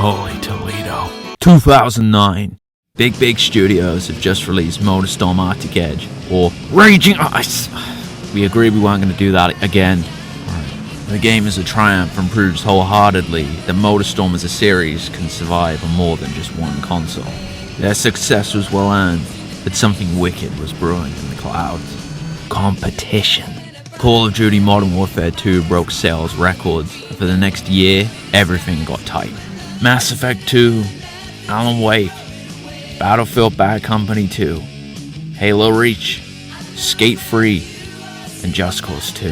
Holy Toledo. 2009. Big studios have just released MotorStorm Arctic Edge, or Raging Ice. We agreed we weren't going to do that again. The game is a triumph and proves wholeheartedly that MotorStorm as a series can survive on more than just one console. Their success was well earned, but something wicked was brewing in the clouds. Competition. Call of Duty Modern Warfare 2 broke sales records, and for the next year, everything got tight. Mass Effect 2, Alan Wake, Battlefield Bad Company 2, Halo Reach, Skate Free, and Just Cause 2.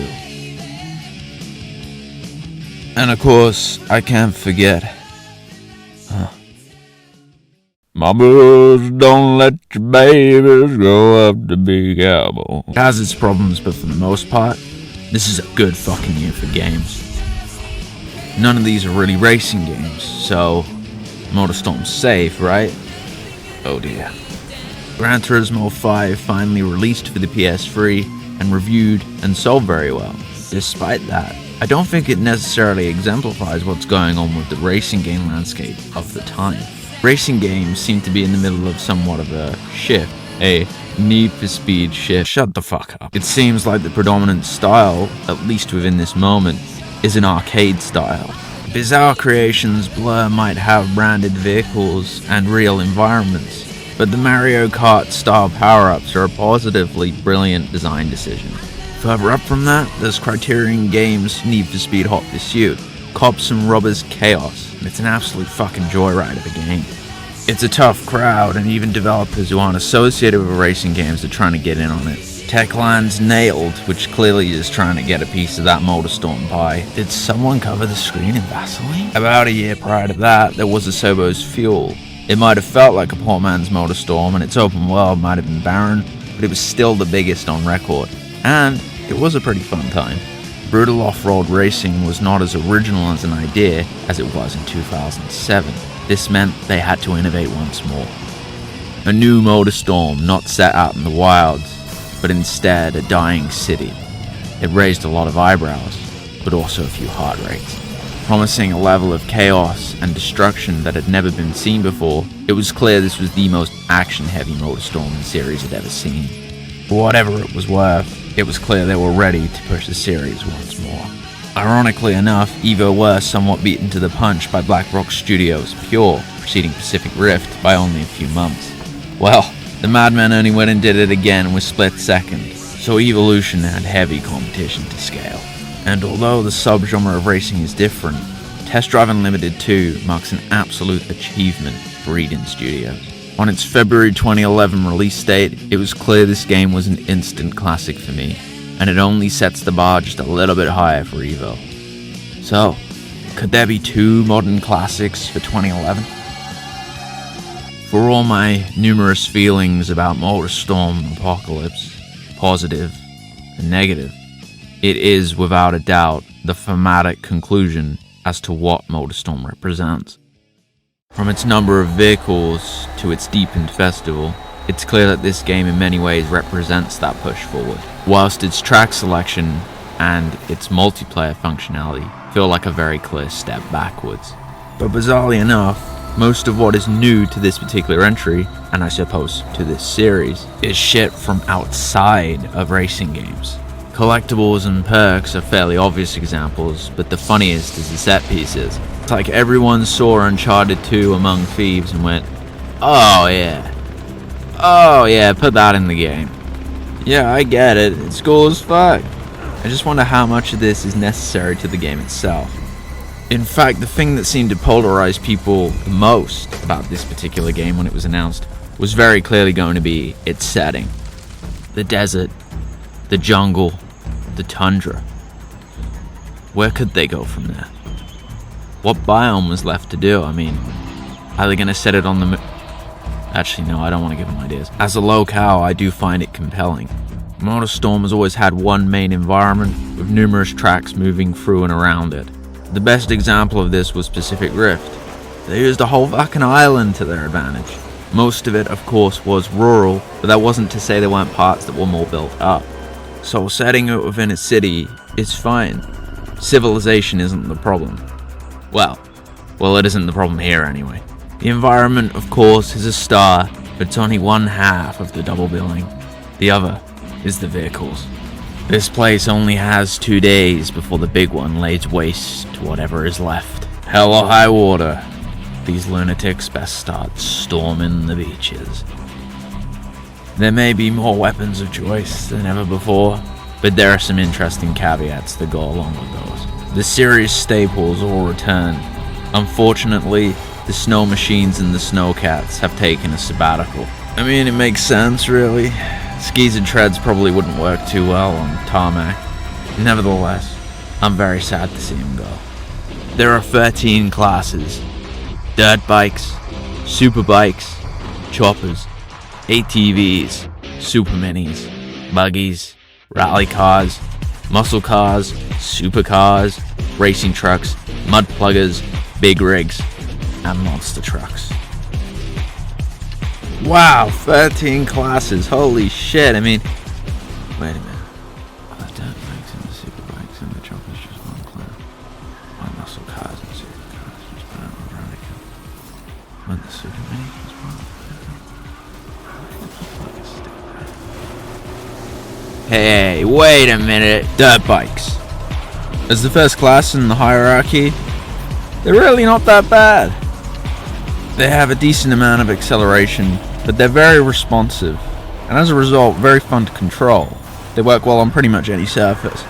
And of course, I can't forget. Mamas, don't let your babies grow up to be cowboys. It has its problems, but for the most part, this is a good fucking year for games. None of these are really racing games, so MotorStorm's safe, right? Oh dear. Gran Turismo 5 finally released for the PS3 and reviewed and sold very well. Despite that, I don't think it necessarily exemplifies what's going on with the racing game landscape of the time. Racing games seem to be in the middle of somewhat of a shift, a Need for Speed shift. Shut the fuck up. It seems like the predominant style, at least within this moment, is an arcade style. Bizarre Creations' Blur might have branded vehicles and real environments, but the Mario Kart style power-ups are a positively brilliant design decision. Further up from that, there's Criterion Games' Need for Speed Hot Pursuit, Cops and Robbers Chaos, and it's an absolute fucking joyride of a game. It's a tough crowd, and even developers who aren't associated with racing games are trying to get in on it. Techland's Nailed, which clearly is trying to get a piece of that MotorStorm pie. Did someone cover the screen in Vaseline? About a year prior to that, there was Asobo's Fuel. It might have felt like a poor man's MotorStorm, and its open world might have been barren, but it was still the biggest on record. And it was a pretty fun time. Brutal off-road racing was not as original as an idea as it was in 2007. This meant they had to innovate once more. A new MotorStorm not set out in the wilds, but instead a dying city. It raised a lot of eyebrows, but also a few heart rates. Promising a level of chaos and destruction that had never been seen before, it was clear this was the most action-heavy MotorStorm the series had ever seen. For whatever it was worth, it was clear they were ready to push the series once more. Ironically enough, Evo were somewhat beaten to the punch by Black Rock Studios' Pure, preceding Pacific Rift by only a few months. Well, the Madmen only went and did it again with split second, so Evolution had heavy competition to scale. And although the subgenre of racing is different, Test Drive Unlimited 2 marks an absolute achievement for Eden Studios. On its February 2011 release date, it was clear this game was an instant classic for me, and it only sets the bar just a little bit higher for Evo. So, could there be two modern classics for 2011? For all my numerous feelings about MotorStorm Apocalypse, positive and negative, it is without a doubt the thematic conclusion as to what MotorStorm represents. From its number of vehicles to its deepened festival, it's clear that this game in many ways represents that push forward, whilst its track selection and its multiplayer functionality feel like a very clear step backwards. But bizarrely enough, most of what is new to this particular entry, and I suppose to this series, is shit from outside of racing games. Collectibles and perks are fairly obvious examples, but the funniest is the set pieces. It's like everyone saw Uncharted 2 Among Thieves and went, oh yeah, put that in the game. Yeah, I get it, it's cool as fuck. I just wonder how much of this is necessary to the game itself. In fact, the thing that seemed to polarize people the most about this particular game when it was announced was very clearly going to be its setting. The desert, the jungle, the tundra. Where could they go from there? What biome was left to do? I mean, are they going to set it on the Actually, no, I don't want to give them ideas. As a locale, I do find it compelling. MotorStorm has always had one main environment, with numerous tracks moving through and around it. The best example of this was Pacific Rift. They used a whole fucking island to their advantage. Most of it, of course, was rural, but that wasn't to say there weren't parts that were more built up. So setting it within a city is fine. Civilization isn't the problem. Well, Well, it isn't the problem here anyway. The environment, of course, is a star, but it's only one half of the double billing. The other is the vehicles. This place only has 2 days before the big one lays waste to whatever is left. Hell or high water, these lunatics best start storming the beaches. There may be more weapons of choice than ever before, but there are some interesting caveats that go along with those. The series staples all return. Unfortunately, the snow machines and the snowcats have taken a sabbatical. I mean, it makes sense, really. Skis and treads probably wouldn't work too well on tarmac. Nevertheless, I'm very sad to see them go. There are 13 classes: dirt bikes, super bikes, choppers, ATVs, super minis, buggies, rally cars, muscle cars, supercars, racing trucks, mud pluggers, big rigs, and monster trucks. Wow, 13 classes, holy shit. I mean, wait a minute. The dirt bikes and the super bikes and the choppers just one class. My muscle cars and supercars just put out a rally car. When the super minis was one. Hey, wait a minute. Dirt bikes. As the first class in the hierarchy, they're really not that bad. They have a decent amount of acceleration, but they're very responsive, and as a result, very fun to control. They work well on pretty much any surface.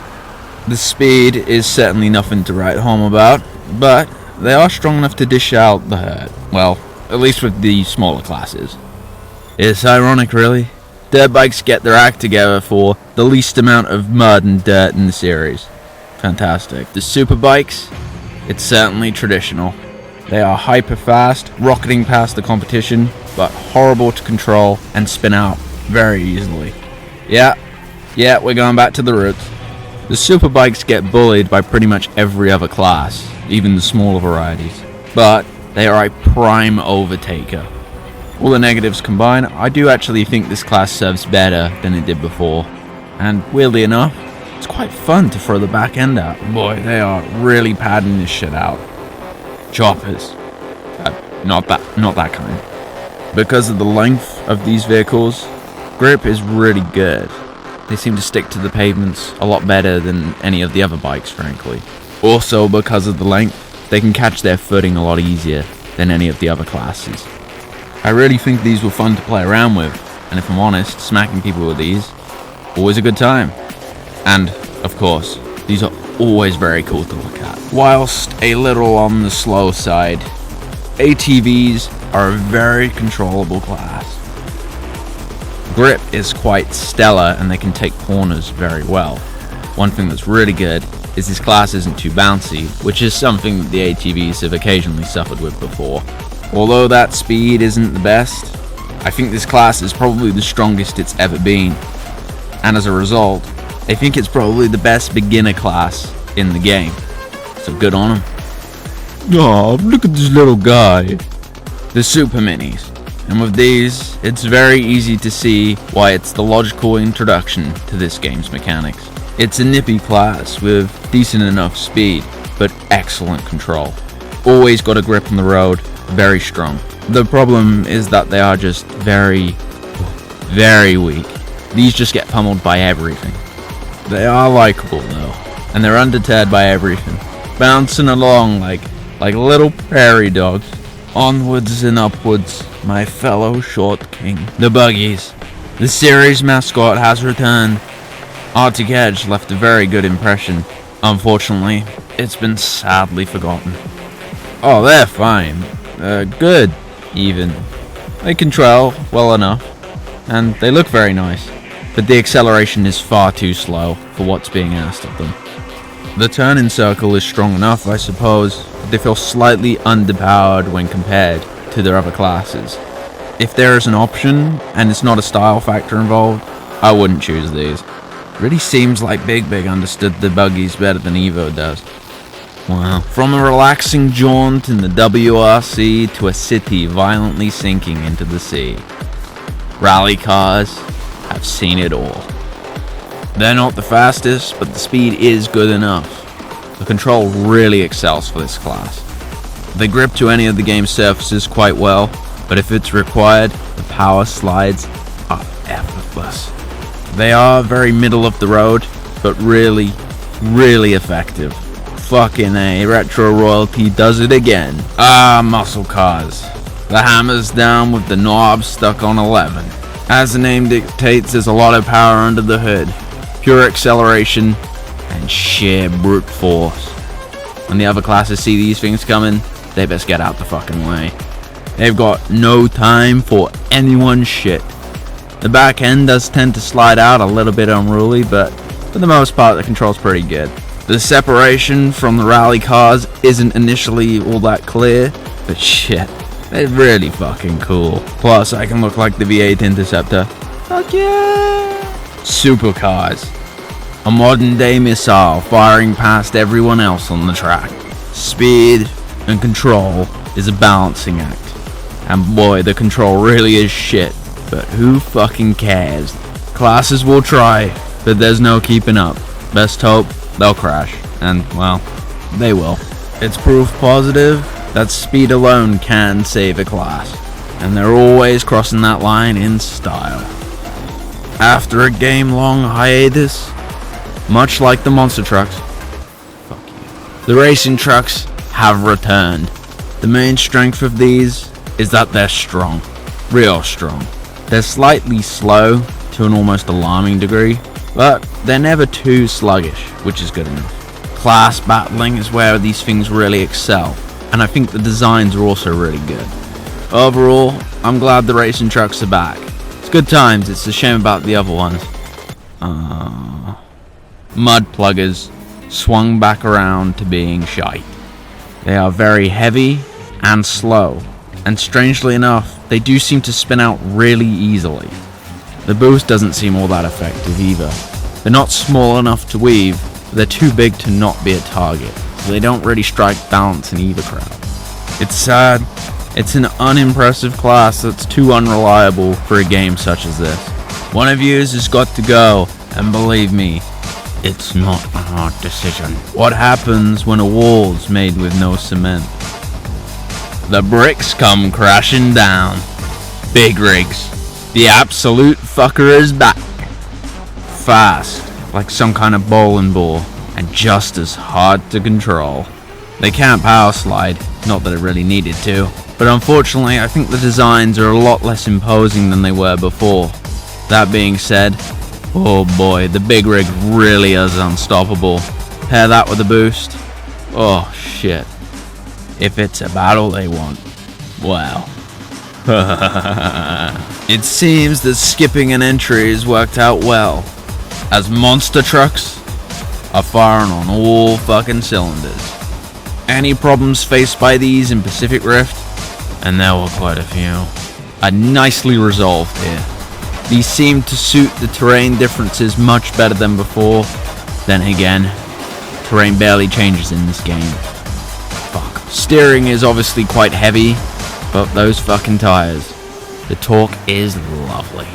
The speed is certainly nothing to write home about, but they are strong enough to dish out the hurt. Well, at least with the smaller classes. It's ironic, really. Dirt bikes get their act together for the least amount of mud and dirt in the series. Fantastic. The super bikes, it's certainly traditional. They are hyper fast, rocketing past the competition, but horrible to control and spin out very easily. Yeah, we're going back to the roots. The super bikes get bullied by pretty much every other class, even the smaller varieties, but they are a prime overtaker. All the negatives combined, I do actually think this class serves better than it did before, and weirdly enough, it's quite fun to throw the back end out. Boy, they are really padding this shit out. Choppers. Not that kind. Because of the length of these vehicles, grip is really good. They seem to stick to the pavements a lot better than any of the other bikes, frankly. Also, because of the length, they can catch their footing a lot easier than any of the other classes. I really think these were fun to play around with, and if I'm honest, smacking people with these, always a good time. And, of course, these are always very cool to look at. Whilst a little on the slow side, ATVs are a very controllable class. Grip is quite stellar and they can take corners very well. One thing that's really good is this class isn't too bouncy, which is something that the ATVs have occasionally suffered with before. Although that speed isn't the best, I think this class is probably the strongest it's ever been. And as a result, I think it's probably the best beginner class in the game. So good on them. Oh, look at this little guy. The super minis. And with these, it's very easy to see why it's the logical introduction to this game's mechanics. It's a nippy class with decent enough speed, but excellent control. Always got a grip on the road, very strong. The problem is that they are just very weak. These just get pummeled by everything. They are likable though, and they're undeterred by everything, bouncing along like little prairie dogs. Onwards and upwards, my fellow short king. The buggies. The series mascot has returned. Arctic Edge left a very good impression. Unfortunately, it's been sadly forgotten. Oh, they're fine. Good, even. They control well enough, and they look very nice, but the acceleration is far too slow for what's being asked of them. The turn-in circle is strong enough, I suppose, but they feel slightly underpowered when compared to their other classes. If there is an option, and it's not a style factor involved, I wouldn't choose these. It really seems like Big understood the buggies better than Evo does. Wow. From a relaxing jaunt in the WRC to a city violently sinking into the sea. Rally cars have seen it all. They're not the fastest, but the speed is good enough. The control really excels for this class. They grip to any of the game's surfaces quite well, but if it's required, the power slides are effortless. They are very middle of the road, but really, really effective. Fucking A, Retro Royalty does it again. Ah, muscle cars. The hammer's down with the knob stuck on 11. As the name dictates, there's a lot of power under the hood. Pure acceleration and sheer brute force. When the other classes see these things coming, they best get out the fucking way. They've got no time for anyone's shit. The back end does tend to slide out a little bit unruly, but for the most part the control's pretty good. The separation from the rally cars isn't initially all that clear, but shit, they're really fucking cool. Plus, I can look like the V8 Interceptor. Fuck yeah! Supercars. A modern day missile firing past everyone else on the track. Speed and control is a balancing act. And boy, the control really is shit. But who fucking cares? Classes will try, but there's no keeping up. Best hope they'll crash. And, well, they will. It's proof positive that speed alone can save a class. And they're always crossing that line in style. After a game-long hiatus, much like the monster trucks, the racing trucks have returned. The main strength of these is that they're strong. Real strong. They're slightly slow to an almost alarming degree, but they're never too sluggish, which is good enough. Class battling is where these things really excel, and I think the designs are also really good. Overall, I'm glad the racing trucks are back. It's good times, it's a shame about the other ones. Mud pluggers swung back around to being shite. They are very heavy and slow, and strangely enough, they do seem to spin out really easily. The boost doesn't seem all that effective either. They're not small enough to weave, but they're too big to not be a target, so they don't really strike balance in either crowd. It's sad. It's an unimpressive class that's too unreliable for a game such as this. One of yous has got to go, and believe me, it's not a hard decision. What happens when a wall's made with no cement? The bricks come crashing down. Big rigs. The absolute fucker is back. Fast, like some kind of bowling ball, and just as hard to control. They can't power slide, not that it really needed to, but unfortunately I think the designs are a lot less imposing than they were before. That being said, oh boy, the big rig really is unstoppable. Pair that with a boost. Oh shit. If it's a battle they want, well. It seems that skipping an entry has worked out well, as monster trucks are firing on all fucking cylinders. Any problems faced by these in Pacific Rift, and there were quite a few, are nicely resolved here. These seem to suit the terrain differences much better than before. Then again, terrain barely changes in this game. Fuck. Steering is obviously quite heavy, but those fucking tires. The torque is lovely.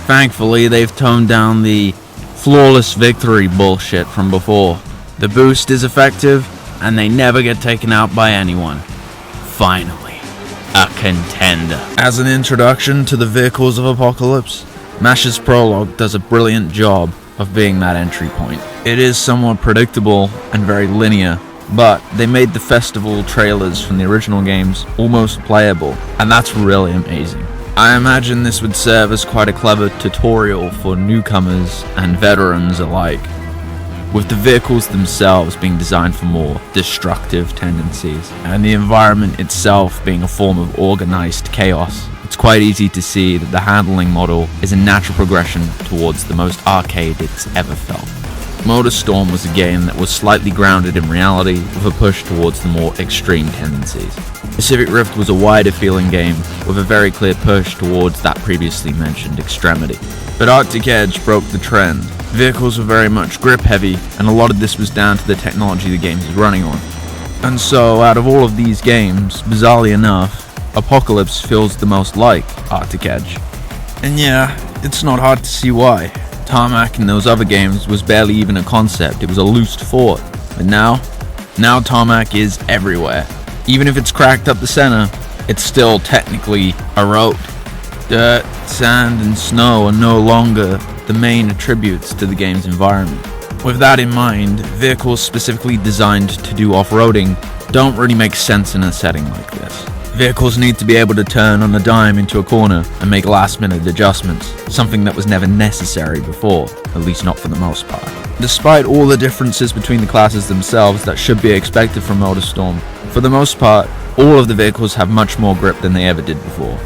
Thankfully, they've toned down the flawless victory bullshit from before. The boost is effective, and they never get taken out by anyone. Finally, a contender. As an introduction to the vehicles of Apocalypse, Mash's prologue does a brilliant job of being that entry point. It is somewhat predictable and very linear, but they made the festival trailers from the original games almost playable, and that's really amazing. I imagine this would serve as quite a clever tutorial for newcomers and veterans alike, with the vehicles themselves being designed for more destructive tendencies, and the environment itself being a form of organized chaos. It's quite easy to see that the handling model is a natural progression towards the most arcade it's ever felt. MotorStorm was a game that was slightly grounded in reality with a push towards the more extreme tendencies. Pacific Rift was a wider feeling game with a very clear push towards that previously mentioned extremity. But Arctic Edge broke the trend. Vehicles were very much grip heavy, and a lot of this was down to the technology the game is running on. And so, out of all of these games, bizarrely enough, Apocalypse feels the most like Arctic Edge. And yeah, it's not hard to see why. Tarmac in those other games was barely even a concept, it was a loose thought. But now Tarmac is everywhere. Even if it's cracked up the center, it's still technically a road. Dirt, sand, and snow are no longer the main attributes to the game's environment. With that in mind, vehicles specifically designed to do off-roading don't really make sense in a setting like this. Vehicles need to be able to turn on a dime into a corner and make last-minute adjustments, something that was never necessary before, at least not for the most part. Despite all the differences between the classes themselves that should be expected from MotorStorm, for the most part, all of the vehicles have much more grip than they ever did before.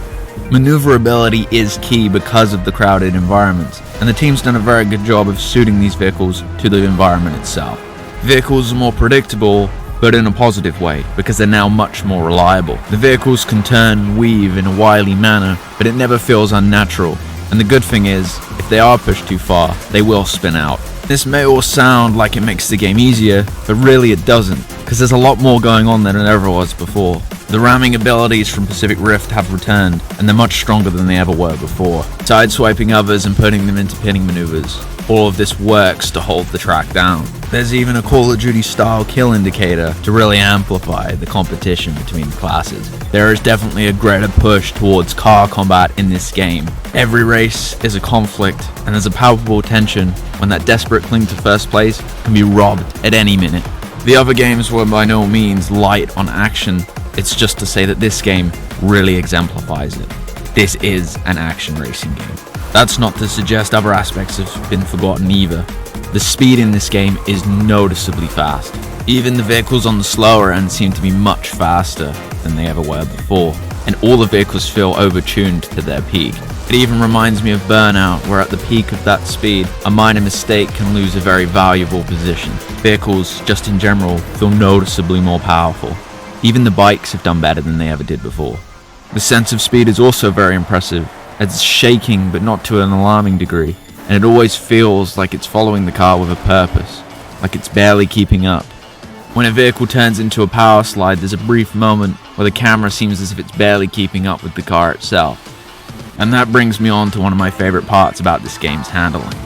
Maneuverability is key because of the crowded environments, and the team's done a very good job of suiting these vehicles to the environment itself. Vehicles are more predictable, but in a positive way, because they're now much more reliable. The vehicles can turn and weave in a wily manner, but it never feels unnatural. And the good thing is, if they are pushed too far, they will spin out. This may all sound like it makes the game easier, but really it doesn't, because there's a lot more going on than it ever was before. The ramming abilities from Pacific Rift have returned, and they're much stronger than they ever were before. Sideswiping others and putting them into pinning maneuvers. All of this works to hold the track down. There's even a Call of Duty style kill indicator to really amplify the competition between the classes. There is definitely a greater push towards car combat in this game. Every race is a conflict, and there's a palpable tension when that desperate cling to first place can be robbed at any minute. The other games were by no means light on action. It's just to say that this game really exemplifies it. This is an action racing game. That's not to suggest other aspects have been forgotten either. The speed in this game is noticeably fast. Even the vehicles on the slower end seem to be much faster than they ever were before, and all the vehicles feel overtuned to their peak. It even reminds me of Burnout, where at the peak of that speed, a minor mistake can lose a very valuable position. Vehicles, just in general, feel noticeably more powerful. Even the bikes have done better than they ever did before. The sense of speed is also very impressive. It's shaking, but not to an alarming degree, and it always feels like it's following the car with a purpose, like it's barely keeping up. When a vehicle turns into a power slide, there's a brief moment where the camera seems as if it's barely keeping up with the car itself. And that brings me on to one of my favorite parts about this game's handling.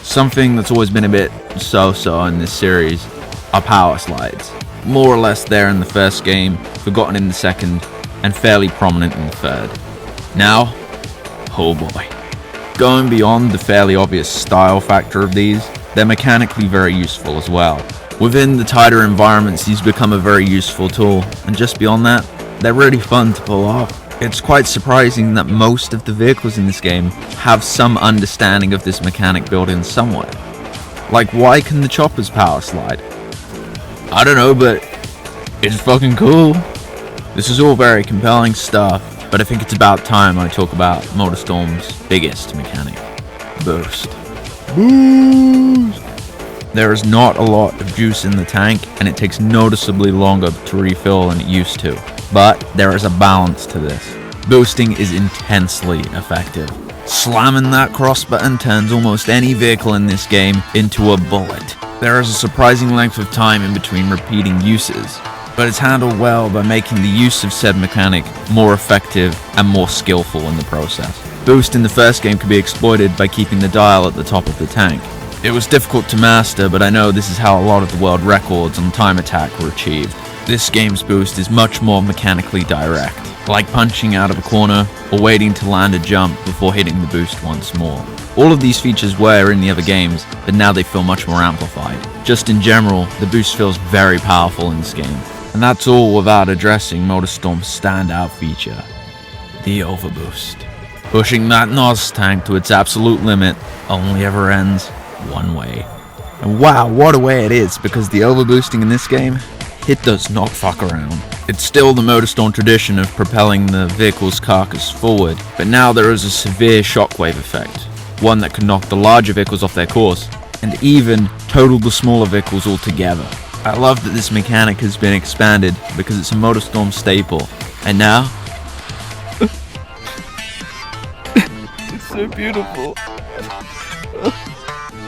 Something that's always been a bit so-so in this series are power slides. More or less there in the first game, forgotten in the second, and fairly prominent in the third. Now, oh boy. Going beyond the fairly obvious style factor of these, they're mechanically very useful as well. Within the tighter environments, these become a very useful tool, and just beyond that, they're really fun to pull off. It's quite surprising that most of the vehicles in this game have some understanding of this mechanic built in somewhere. Like, why can the choppers power slide? I don't know, but it's fucking cool. This is all very compelling stuff, but I think it's about time I talk about MotorStorm's biggest mechanic, Boost. Boost! There is not a lot of juice in the tank, and it takes noticeably longer to refill than it used to. But there is a balance to this. Boosting is intensely effective. Slamming that cross button turns almost any vehicle in this game into a bullet. There is a surprising length of time in between repeating uses, but it's handled well by making the use of said mechanic more effective and more skillful in the process. Boost in the first game could be exploited by keeping the dial at the top of the tank. It was difficult to master, but I know this is how a lot of the world records on time attack were achieved. This game's boost is much more mechanically direct, like punching out of a corner or waiting to land a jump before hitting the boost once more. All of these features were in the other games, but now they feel much more amplified. Just in general, the boost feels very powerful in this game, and that's all without addressing MotorStorm's standout feature, the overboost. Pushing that NOS tank to its absolute limit only ever ends one way. And wow, what a way it is, because the overboosting in this game, it does not fuck around. It's still the MotorStorm tradition of propelling the vehicle's carcass forward, but now there is a severe shockwave effect, one that can knock the larger vehicles off their course, and even total the smaller vehicles altogether. I love that this mechanic has been expanded because it's a MotorStorm staple, and now it's so beautiful.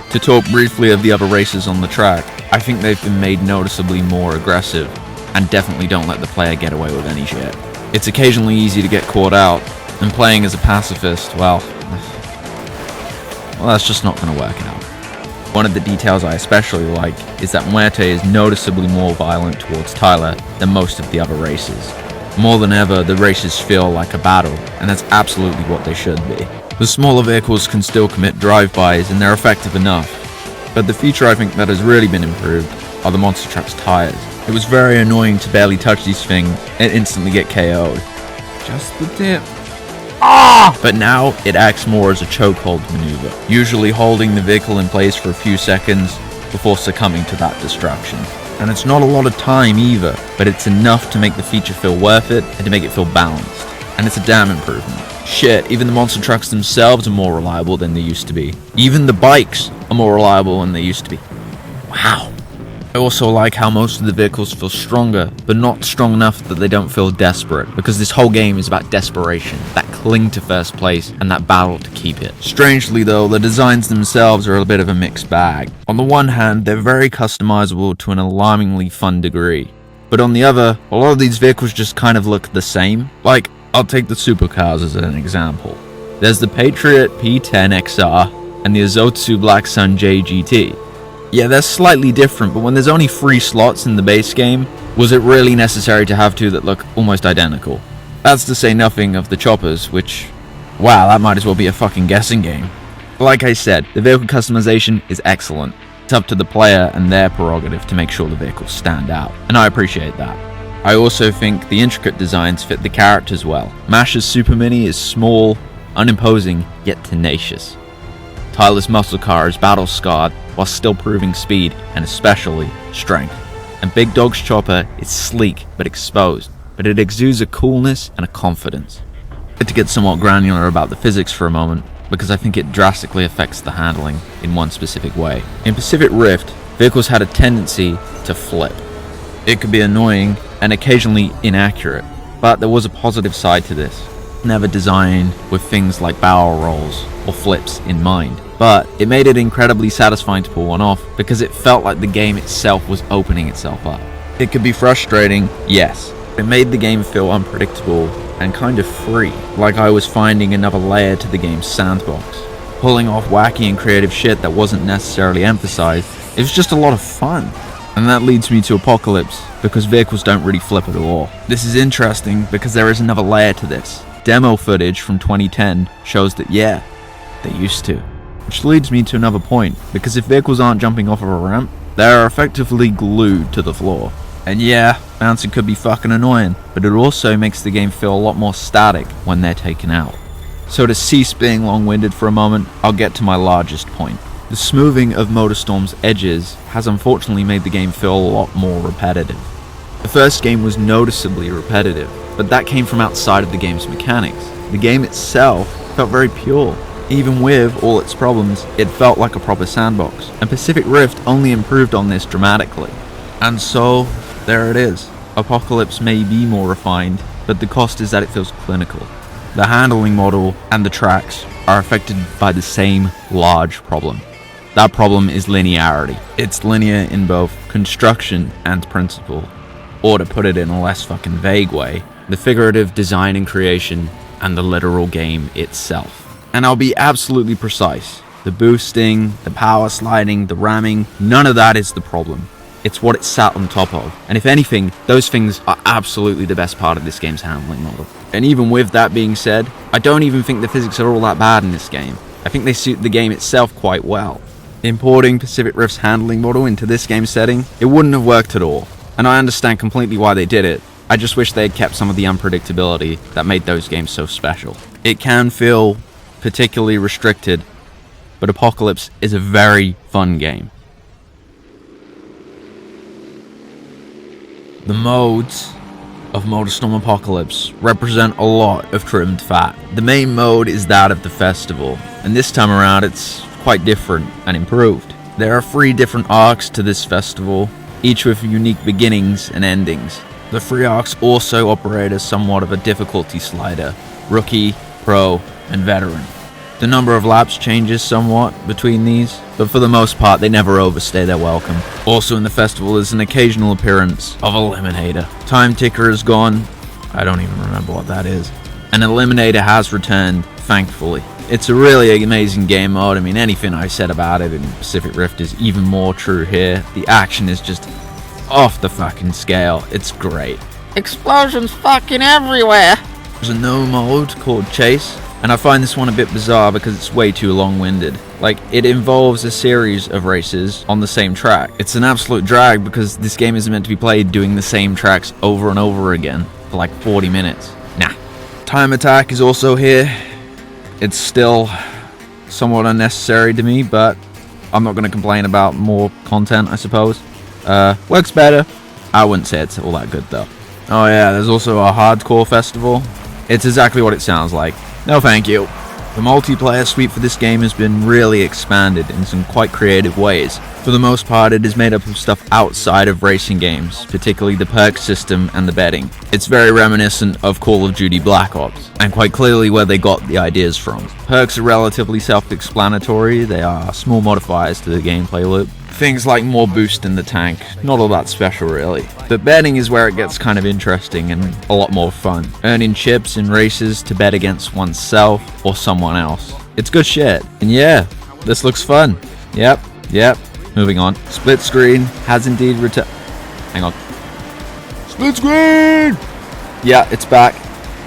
To talk briefly of the other races on the track, I think they've been made noticeably more aggressive, and definitely don't let the player get away with any shit. It's occasionally easy to get caught out, and playing as a pacifist, well, that's just not going to work out. One of the details I especially like is that Muerte is noticeably more violent towards Tyler than most of the other races. More than ever, the races feel like a battle, and that's absolutely what they should be. The smaller vehicles can still commit drive-bys, and they're effective enough. But the feature I think that has really been improved are the monster truck's tires. It was very annoying to barely touch these things and instantly get KO'd. Just the tip. But now it acts more as a chokehold maneuver, usually holding the vehicle in place for a few seconds before succumbing to that destruction. And it's not a lot of time either, but it's enough to make the feature feel worth it and to make it feel balanced. And it's a damn improvement. Shit, even the monster trucks themselves are more reliable than they used to be. Even the bikes are more reliable than they used to be. Wow. I also like how most of the vehicles feel stronger, but not strong enough that they don't feel desperate, because this whole game is about desperation, that cling to first place, and that battle to keep it. Strangely though, the designs themselves are a bit of a mixed bag. On the one hand, they're very customizable to an alarmingly fun degree, but on the other, a lot of these vehicles just kind of look the same. Like, I'll take the supercars as an example. There's the Patriot P10 XR and the Azotsu Black Sun JGT. Yeah, they're slightly different, but when there's only 3 slots in the base game, was it really necessary to have 2 that look almost identical? That's to say nothing of the choppers, which, wow, that might as well be a fucking guessing game. But like I said, the vehicle customization is excellent. It's up to the player and their prerogative to make sure the vehicles stand out, and I appreciate that. I also think the intricate designs fit the characters well. Mash's Super Mini is small, unimposing, yet tenacious. Tyler's muscle car is battle-scarred while still proving speed and especially strength. And Big Dog's chopper is sleek but exposed, but it exudes a coolness and a confidence. I had to get somewhat granular about the physics for a moment because I think it drastically affects the handling in one specific way. In Pacific Rift, vehicles had a tendency to flip. It could be annoying and occasionally inaccurate, but there was a positive side to this. Never designed with things like barrel rolls or flips in mind, but it made it incredibly satisfying to pull one off because it felt like the game itself was opening itself up. It could be frustrating, yes. It made the game feel unpredictable and kind of free, like I was finding another layer to the game's sandbox. Pulling off wacky and creative shit that wasn't necessarily emphasized, it was just a lot of fun. And that leads me to Apocalypse, because vehicles don't really flip at all. This is interesting because there is another layer to this. Demo footage from 2010 shows that yeah, they used to. Which leads me to another point, because if vehicles aren't jumping off of a ramp, they are effectively glued to the floor. And yeah, bouncing could be fucking annoying, but it also makes the game feel a lot more static when they're taken out. So to cease being long-winded for a moment, I'll get to my largest point. The smoothing of MotorStorm's edges has unfortunately made the game feel a lot more repetitive. The first game was noticeably repetitive, but that came from outside of the game's mechanics. The game itself felt very pure. Even with all its problems, it felt like a proper sandbox, and Pacific Rift only improved on this dramatically. And so, there it is. Apocalypse may be more refined, but the cost is that it feels clinical. The handling model and the tracks are affected by the same large problem. That problem is linearity. It's linear in both construction and principle. Or to put it in a less fucking vague way, the figurative design and creation and the literal game itself. And I'll be absolutely precise. The boosting, the power sliding, the ramming, none of that is the problem. It's what it's sat on top of. And if anything, those things are absolutely the best part of this game's handling model. And even with that being said, I don't even think the physics are all that bad in this game. I think they suit the game itself quite well. Importing Pacific Rift's handling model into this game setting, it wouldn't have worked at all. And I understand completely why they did it. I just wish they had kept some of the unpredictability that made those games so special. It can feel particularly restricted, but Apocalypse is a very fun game. The modes of MotorStorm Apocalypse represent a lot of trimmed fat. The main mode is that of the festival, and this time around it's quite different and improved. There are 3 different arcs to this festival, each with unique beginnings and endings. The 3 arcs also operate as somewhat of a difficulty slider: Rookie, Pro, and Veteran. The number of laps changes somewhat between these, but for the most part they never overstay their welcome. Also in the festival is an occasional appearance of Eliminator. Time Ticker is gone, I don't even remember what that is. An Eliminator has returned, thankfully. It's a really amazing game mode. I mean, anything I said about it in Pacific Rift is even more true here. The action is just off the fucking scale. It's great. Explosions fucking everywhere. There's a no mode called Chase, and I find this one a bit bizarre because it's way too long-winded. Like, it involves a series of races on the same track. It's an absolute drag because this game isn't meant to be played doing the same tracks over and over again for like 40 minutes. Nah. Time attack is also here. It's still somewhat unnecessary to me, but I'm not going to complain about more content, I suppose. Works better. I wouldn't say it's all that good, though. Oh yeah, there's also a hardcore festival. It's exactly what it sounds like. No thank you. The multiplayer suite for this game has been really expanded in some quite creative ways. For the most part, it is made up of stuff outside of racing games, particularly the perk system and the betting. It's very reminiscent of Call of Duty Black Ops, and quite clearly where they got the ideas from. Perks are relatively self-explanatory. They are small modifiers to the gameplay loop. Things like more boost in the tank, not all that special really. But betting is where it gets kind of interesting and a lot more fun. Earning chips in races to bet against oneself or someone else. It's good shit. And yeah, this looks fun. Yep. Moving on. Split screen has indeed returned. Hang on. Split screen! Yeah, it's back.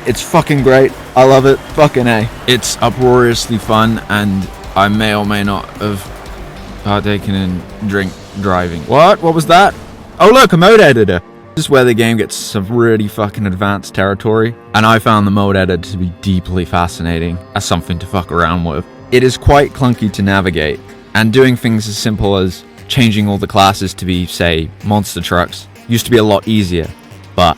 It's fucking great. I love it. Fucking A. It's uproariously fun, and I may or may not have partaken in drink driving. What? What was that? Oh look, a mode editor. This is where the game gets some really fucking advanced territory, and I found the mode editor to be deeply fascinating as something to fuck around with. It is quite clunky to navigate, and doing things as simple as changing all the classes to be, say, monster trucks used to be a lot easier, but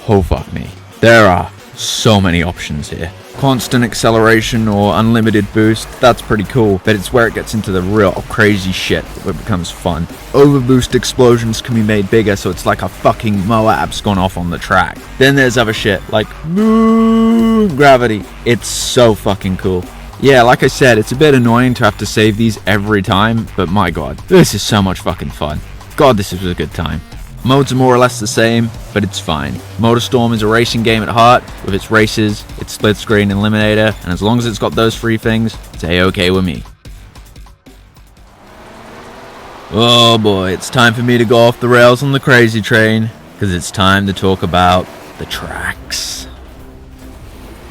oh fuck me. There are so many options here. Constant acceleration or unlimited boost, that's pretty cool, but it's where it gets into the real crazy shit where it becomes fun. Overboost explosions can be made bigger, so it's like a fucking Moab's gone off on the track. Then there's other shit, like gravity. It's so fucking cool. Yeah, like I said, it's a bit annoying to have to save these every time, but my god, this is so much fucking fun. God, this is a good time. Modes are more or less the same, but it's fine. MotorStorm is a racing game at heart, with its races, its split screen and eliminator, and as long as it's got those three things, it's A-okay with me. Oh boy, it's time for me to go off the rails on the crazy train, because it's time to talk about the tracks.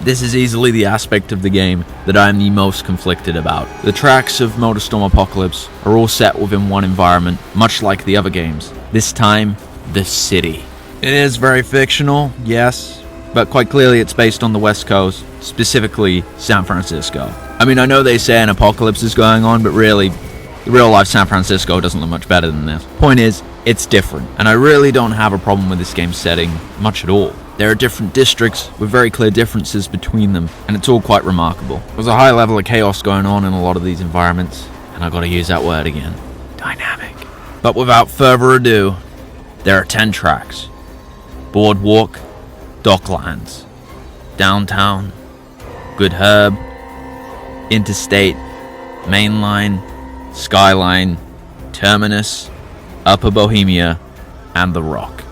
This is easily the aspect of the game that I am the most conflicted about. The tracks of MotorStorm Apocalypse are all set within one environment, much like the other games. This time, the city. It is very fictional, yes, but quite clearly it's based on the West Coast, specifically San Francisco. I mean, I know they say an apocalypse is going on, but really, the real life San Francisco doesn't look much better than this. Point is, it's different, and I really don't have a problem with this game's setting much at all. There are different districts with very clear differences between them, and it's all quite remarkable. There's a high level of chaos going on in a lot of these environments, and I've got to use that word again. Dynamic. But without further ado, there are 10 tracks. Boardwalk, Docklands, Downtown, Good Herb, Interstate, Mainline, Skyline, Terminus, Upper Bohemia, and The Rock.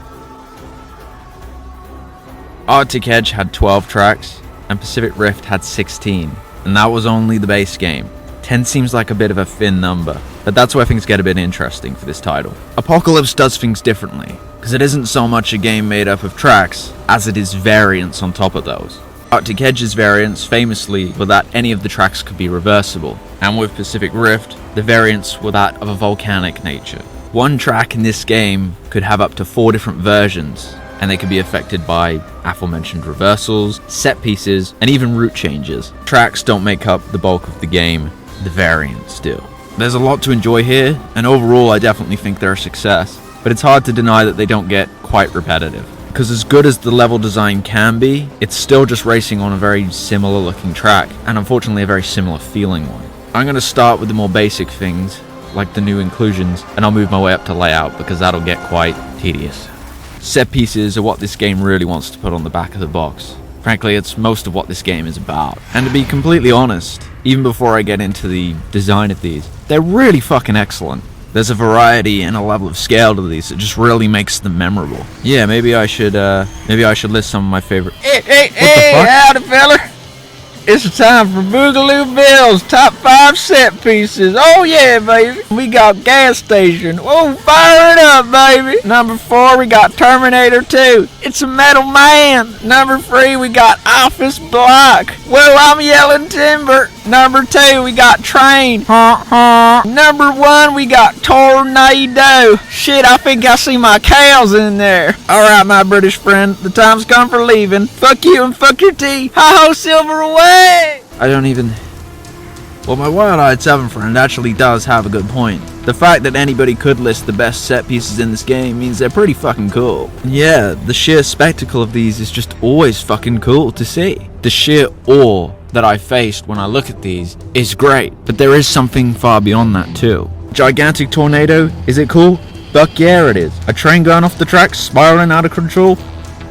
Arctic Edge had 12 tracks, and Pacific Rift had 16, and that was only the base game. 10 seems like a bit of a thin number, but that's where things get a bit interesting for this title. Apocalypse does things differently, because it isn't so much a game made up of tracks, as it is variants on top of those. Arctic Edge's variants famously were that any of the tracks could be reversible, and with Pacific Rift, the variants were that of a volcanic nature. One track in this game could have up to 4 different versions, and they could be affected by aforementioned reversals, set pieces, and even route changes. Tracks don't make up the bulk of the game, the variants do. There's a lot to enjoy here, and overall I definitely think they're a success, but it's hard to deny that they don't get quite repetitive. Because as good as the level design can be, it's still just racing on a very similar looking track, and unfortunately a very similar feeling one. I'm going to start with the more basic things, like the new inclusions, and I'll move my way up to layout because that'll get quite tedious. Set pieces are what this game really wants to put on the back of the box. Frankly, it's most of what this game is about. And to be completely honest, even before I get into the design of these, they're really fucking excellent. There's a variety and a level of scale to these that just really makes them memorable. Yeah, maybe I should list some of my favorite. Hey, howdy, fella. It's time for Boogaloo Bill's top 5 set pieces. Oh yeah, baby. We got Gas Station. Oh, fire it up, baby. Number 4, we got Terminator 2. It's a metal man. Number 3, we got Office Block. Whoa, I'm yelling timber. Number 2, we got Train. Number 1, we got Tornado. Shit, I think I see my cows in there. Alright, my British friend, the time's come for leaving. Fuck you and fuck your tea. Hi-ho, silver away! I don't even... Well, my Wild-Eyed 7 friend actually does have a good point. The fact that anybody could list the best set pieces in this game means they're pretty fucking cool. And yeah, the sheer spectacle of these is just always fucking cool to see. The sheer awe that I faced when I look at these is great, but there is something far beyond that too. Gigantic tornado, is it cool? Fuck yeah it is. A train going off the tracks, spiraling out of control?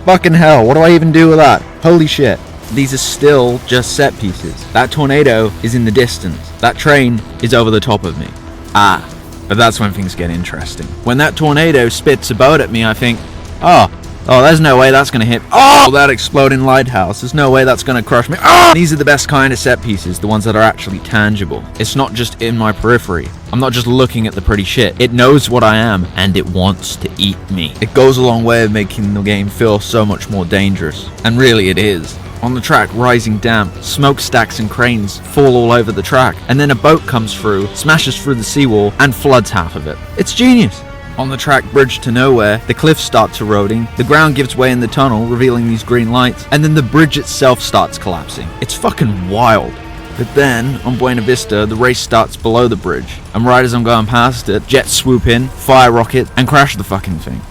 Fucking hell, what do I even do with that? Holy shit. These are still just set pieces. That tornado is in the distance. That train is over the top of me. But that's when things get interesting. When that tornado spits a boat at me, I think, oh, there's no way that's gonna hit. Oh, that exploding lighthouse, there's no way that's gonna crush me. Oh! These are the best kind of set pieces, the ones that are actually tangible. It's not just in my periphery. I'm not just looking at the pretty shit. It knows what I am, and it wants to eat me. It goes a long way of making the game feel so much more dangerous. And really it is. On the track, rising damp, smokestacks and cranes fall all over the track, and then a boat comes through, smashes through the seawall, and floods half of it. It's genius! On the track Bridge to Nowhere, the cliff starts eroding, the ground gives way in the tunnel, revealing these green lights, and then the bridge itself starts collapsing. It's fucking wild. But then, on Buena Vista, the race starts below the bridge, and right as I'm going past it, jets swoop in, fire rocket, and crash the fucking thing.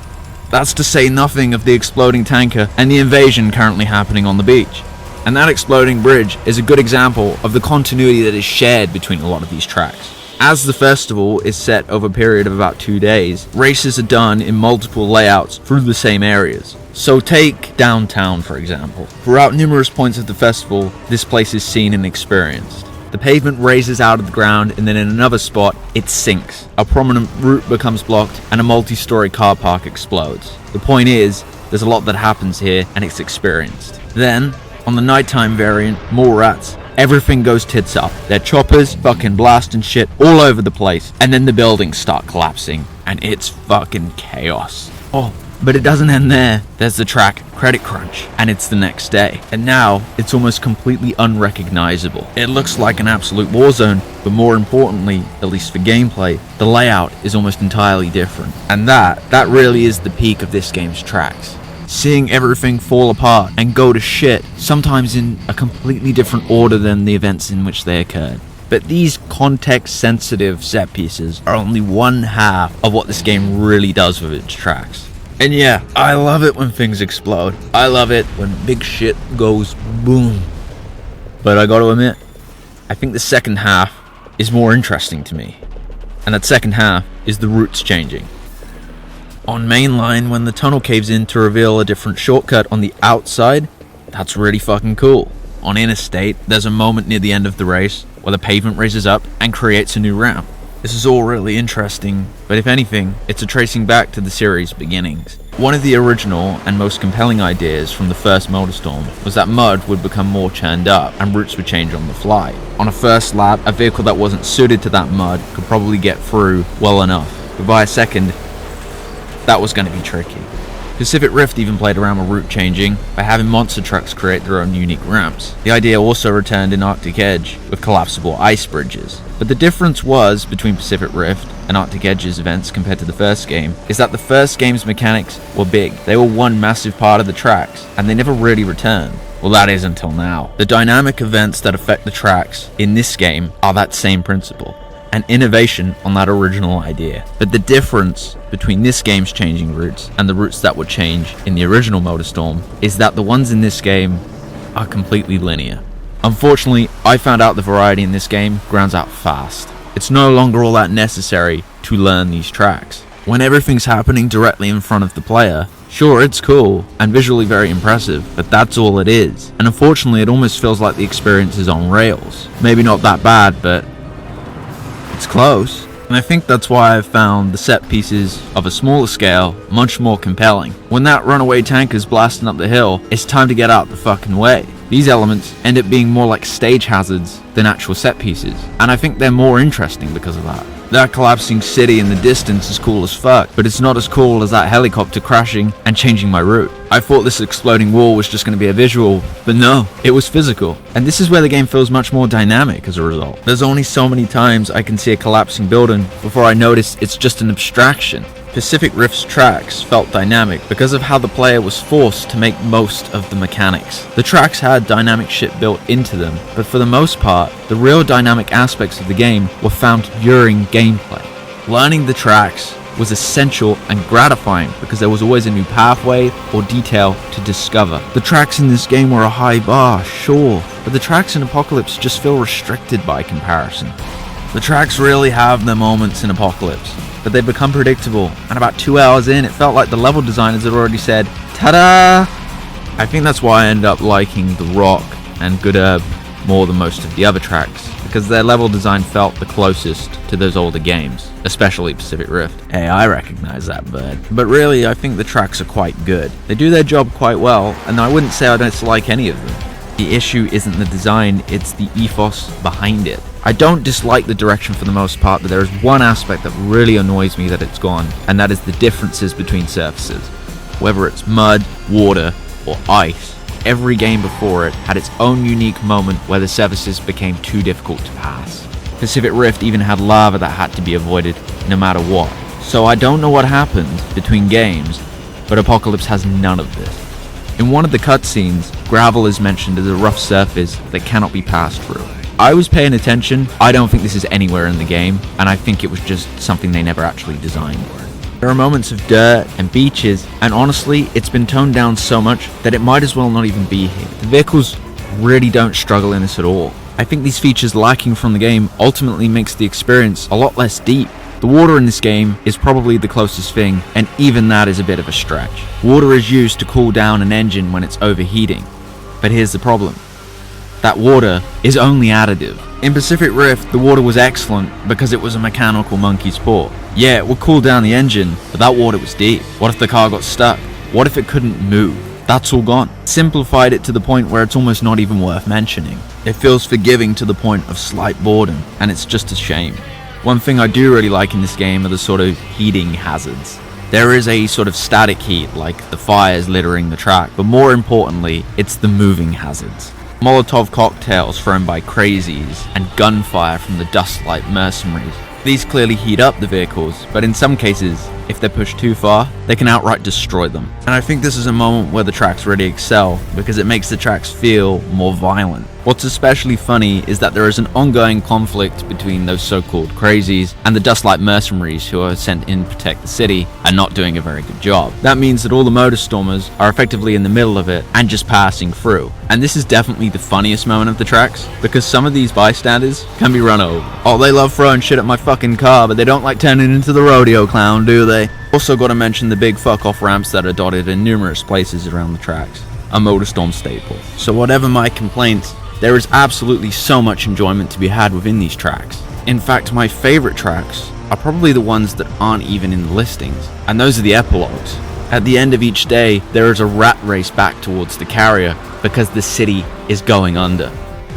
That's to say nothing of the exploding tanker and the invasion currently happening on the beach. And that exploding bridge is a good example of the continuity that is shared between a lot of these tracks. As the festival is set over a period of about 2 days, races are done in multiple layouts through the same areas. So take downtown for example. Throughout numerous points of the festival, this place is seen and experienced. The pavement raises out of the ground and then in another spot, it sinks. A prominent route becomes blocked and a multi-story car park explodes. The point is, there's a lot that happens here and it's experienced. Then, on the nighttime variant, more rats. Everything goes tits up. They're choppers, fucking blasting shit all over the place. And then the buildings start collapsing and it's fucking chaos. Oh, but it doesn't end there. There's the track Credit Crunch, and it's the next day. And now, it's almost completely unrecognizable. It looks like an absolute war zone, but more importantly, at least for gameplay, the layout is almost entirely different. And that really is the peak of this game's tracks. Seeing everything fall apart and go to shit, sometimes in a completely different order than the events in which they occurred. But these context-sensitive set pieces are only one half of what this game really does with its tracks. And yeah, I love it when things explode. I love it when big shit goes boom. But I gotta admit, I think the second half is more interesting to me. And that second half is the routes changing. On mainline, when the tunnel caves in to reveal a different shortcut on the outside, that's really fucking cool. On interstate, there's a moment near the end of the race where the pavement raises up and creates a new ramp. This is all really interesting, but if anything, it's a tracing back to the series' beginnings. One of the original and most compelling ideas from the first MotorStorm was that mud would become more churned up and routes would change on the fly. On a first lap, a vehicle that wasn't suited to that mud could probably get through well enough, but by a second, that was going to be tricky. Pacific Rift even played around with route changing by having monster trucks create their own unique ramps. The idea also returned in Arctic Edge with collapsible ice bridges. But the difference was between Pacific Rift and Arctic Edge's events compared to the first game is that the first game's mechanics were big. They were one massive part of the tracks and they never really returned. Well, that is until now. The dynamic events that affect the tracks in this game are that same principle. An innovation on that original idea. But the difference between this game's changing routes and the routes that would change in the original MotorStorm is that the ones in this game are completely linear. Unfortunately, I found out the variety in this game grounds out fast. It's no longer all that necessary to learn these tracks. When everything's happening directly in front of the player, sure, it's cool and visually very impressive, but that's all it is. And unfortunately, it almost feels like the experience is on rails. Maybe not that bad, but it's close. And I think that's why I've found the set pieces of a smaller scale much more compelling. When that runaway tanker's blasting up the hill, it's time to get out the fucking way. These elements end up being more like stage hazards than actual set pieces, and I think they're more interesting because of that. That collapsing city in the distance is cool as fuck, but it's not as cool as that helicopter crashing and changing my route. I thought this exploding wall was just going to be a visual, but no, it was physical. And this is where the game feels much more dynamic as a result. There's only so many times I can see a collapsing building before I notice it's just an abstraction. Pacific Rift's tracks felt dynamic because of how the player was forced to make most of the mechanics. The tracks had dynamic shit built into them, but for the most part, the real dynamic aspects of the game were found during gameplay. Learning the tracks was essential and gratifying because there was always a new pathway or detail to discover. The tracks in this game were a high bar, sure, but the tracks in Apocalypse just feel restricted by comparison. The tracks really have their moments in Apocalypse, but they become predictable, and about 2 hours in, it felt like the level designers had already said, ta-da! I think that's why I ended up liking The Rock and Good Herb more than most of the other tracks, because their level design felt the closest to those older games, especially Pacific Rift. Hey, I recognize that bird. But really, I think the tracks are quite good. They do their job quite well, and I wouldn't say I dislike any of them. The issue isn't the design, it's the ethos behind it. I don't dislike the direction for the most part, but there is one aspect that really annoys me that it's gone, and that is the differences between surfaces. Whether it's mud, water, or ice, every game before it had its own unique moment where the surfaces became too difficult to pass. Pacific Rift even had lava that had to be avoided no matter what. So I don't know what happened between games, but Apocalypse has none of this. In one of the cutscenes, gravel is mentioned as a rough surface that cannot be passed through. I was paying attention. I don't think this is anywhere in the game, and I think it was just something they never actually designed. There are moments of dirt and beaches, and honestly, it's been toned down so much that it might as well not even be here. The vehicles really don't struggle in this at all. I think these features lacking from the game ultimately makes the experience a lot less deep. The water in this game is probably the closest thing, and even that is a bit of a stretch. Water is used to cool down an engine when it's overheating, but here's the problem. That water is only additive. In Pacific Rift, the water was excellent because it was a mechanical monkey sport. Yeah, it would cool down the engine, but that water was deep. What if the car got stuck? What if it couldn't move? That's all gone. Simplified it to the point where it's almost not even worth mentioning. It feels forgiving to the point of slight boredom, and it's just a shame. One thing I do really like in this game are the sort of heating hazards. There is a sort of static heat, like the fires littering the track, but more importantly, it's the moving hazards. Molotov cocktails thrown by crazies, and gunfire from the dust-like mercenaries. These clearly heat up the vehicles, but in some cases, if they're pushed too far, they can outright destroy them. And I think this is a moment where the tracks really excel, because it makes the tracks feel more violent. What's especially funny is that there is an ongoing conflict between those so-called crazies and the dust-like mercenaries who are sent in to protect the city and not doing a very good job. That means that all the MotorStormers are effectively in the middle of it and just passing through. And this is definitely the funniest moment of the tracks, because some of these bystanders can be run over. Oh, they love throwing shit at my fucking car, but they don't like turning into the rodeo clown, do they? Also gotta mention the big fuck-off ramps that are dotted in numerous places around the tracks. A MotorStorm staple. So whatever my complaints, there is absolutely so much enjoyment to be had within these tracks. In fact, my favorite tracks are probably the ones that aren't even in the listings, and those are the epilogues. At the end of each day, there is a rat race back towards the carrier because the city is going under.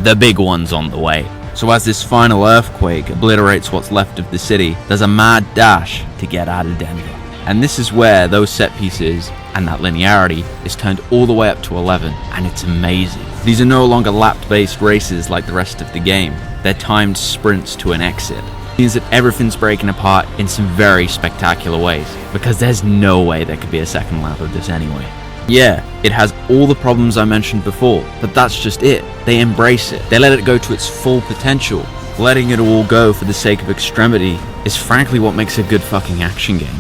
The big one's on the way. So as this final earthquake obliterates what's left of the city, there's a mad dash to get out of Denver. And this is where those set pieces and that linearity is turned all the way up to 11, and it's amazing. These are no longer lap-based races like the rest of the game. They're timed sprints to an exit. It means that everything's breaking apart in some very spectacular ways, because there's no way there could be a second lap of this anyway. Yeah, it has all the problems I mentioned before, but that's just it. They embrace it. They let it go to its full potential. Letting it all go for the sake of extremity is frankly what makes a good fucking action game.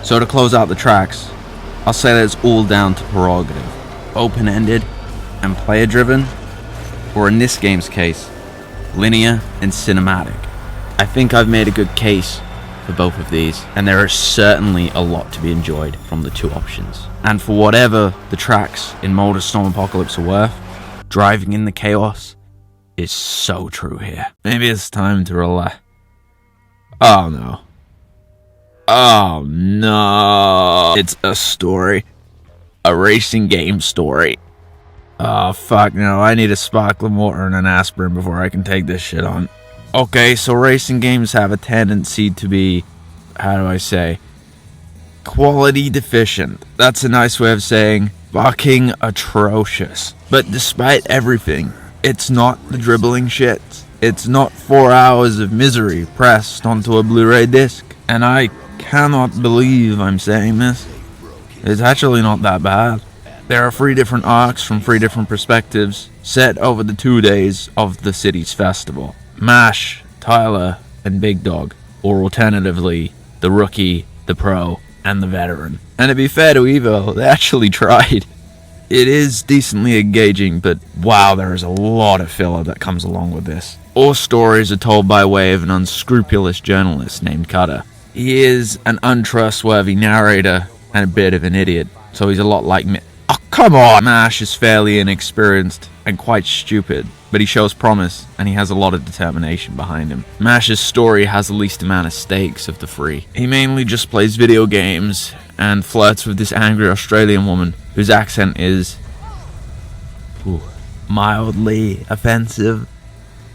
So to close out the tracks, I'll say that it's all down to prerogative. Open-ended and player-driven, or in this game's case, linear and cinematic. I think I've made a good case for both of these, and there is certainly a lot to be enjoyed from the two options. And for whatever the tracks in MotorStorm Apocalypse are worth, driving in the chaos is so true here. Maybe it's time to relax. Oh no. Oh no. It's a story. A racing game story. Oh, fuck no. I need a sparkling water and an aspirin before I can take this shit on. Okay, so racing games have a tendency to be, how do I say, quality deficient. That's a nice way of saying fucking atrocious. But despite everything, it's not the dribbling shit. It's not 4 hours of misery pressed onto a Blu-ray disc. And I cannot believe I'm saying this. It's actually not that bad. There are 3 different arcs from 3 different perspectives set over the 2 days of the city's festival. Mash, Tyler, and Big Dog, or alternatively, the rookie, the pro, and the veteran. And to be fair to Evo, they actually tried. It is decently engaging, but wow, there is a lot of filler that comes along with this. All stories are told by way of an unscrupulous journalist named Cutter. He is an untrustworthy narrator and a bit of an idiot, so he's a lot like me. Oh, come on! Mash is fairly inexperienced and quite stupid, but he shows promise and he has a lot of determination behind him. Mash's story has the least amount of stakes of the 3. He mainly just plays video games and flirts with this angry Australian woman whose accent is mildly offensive.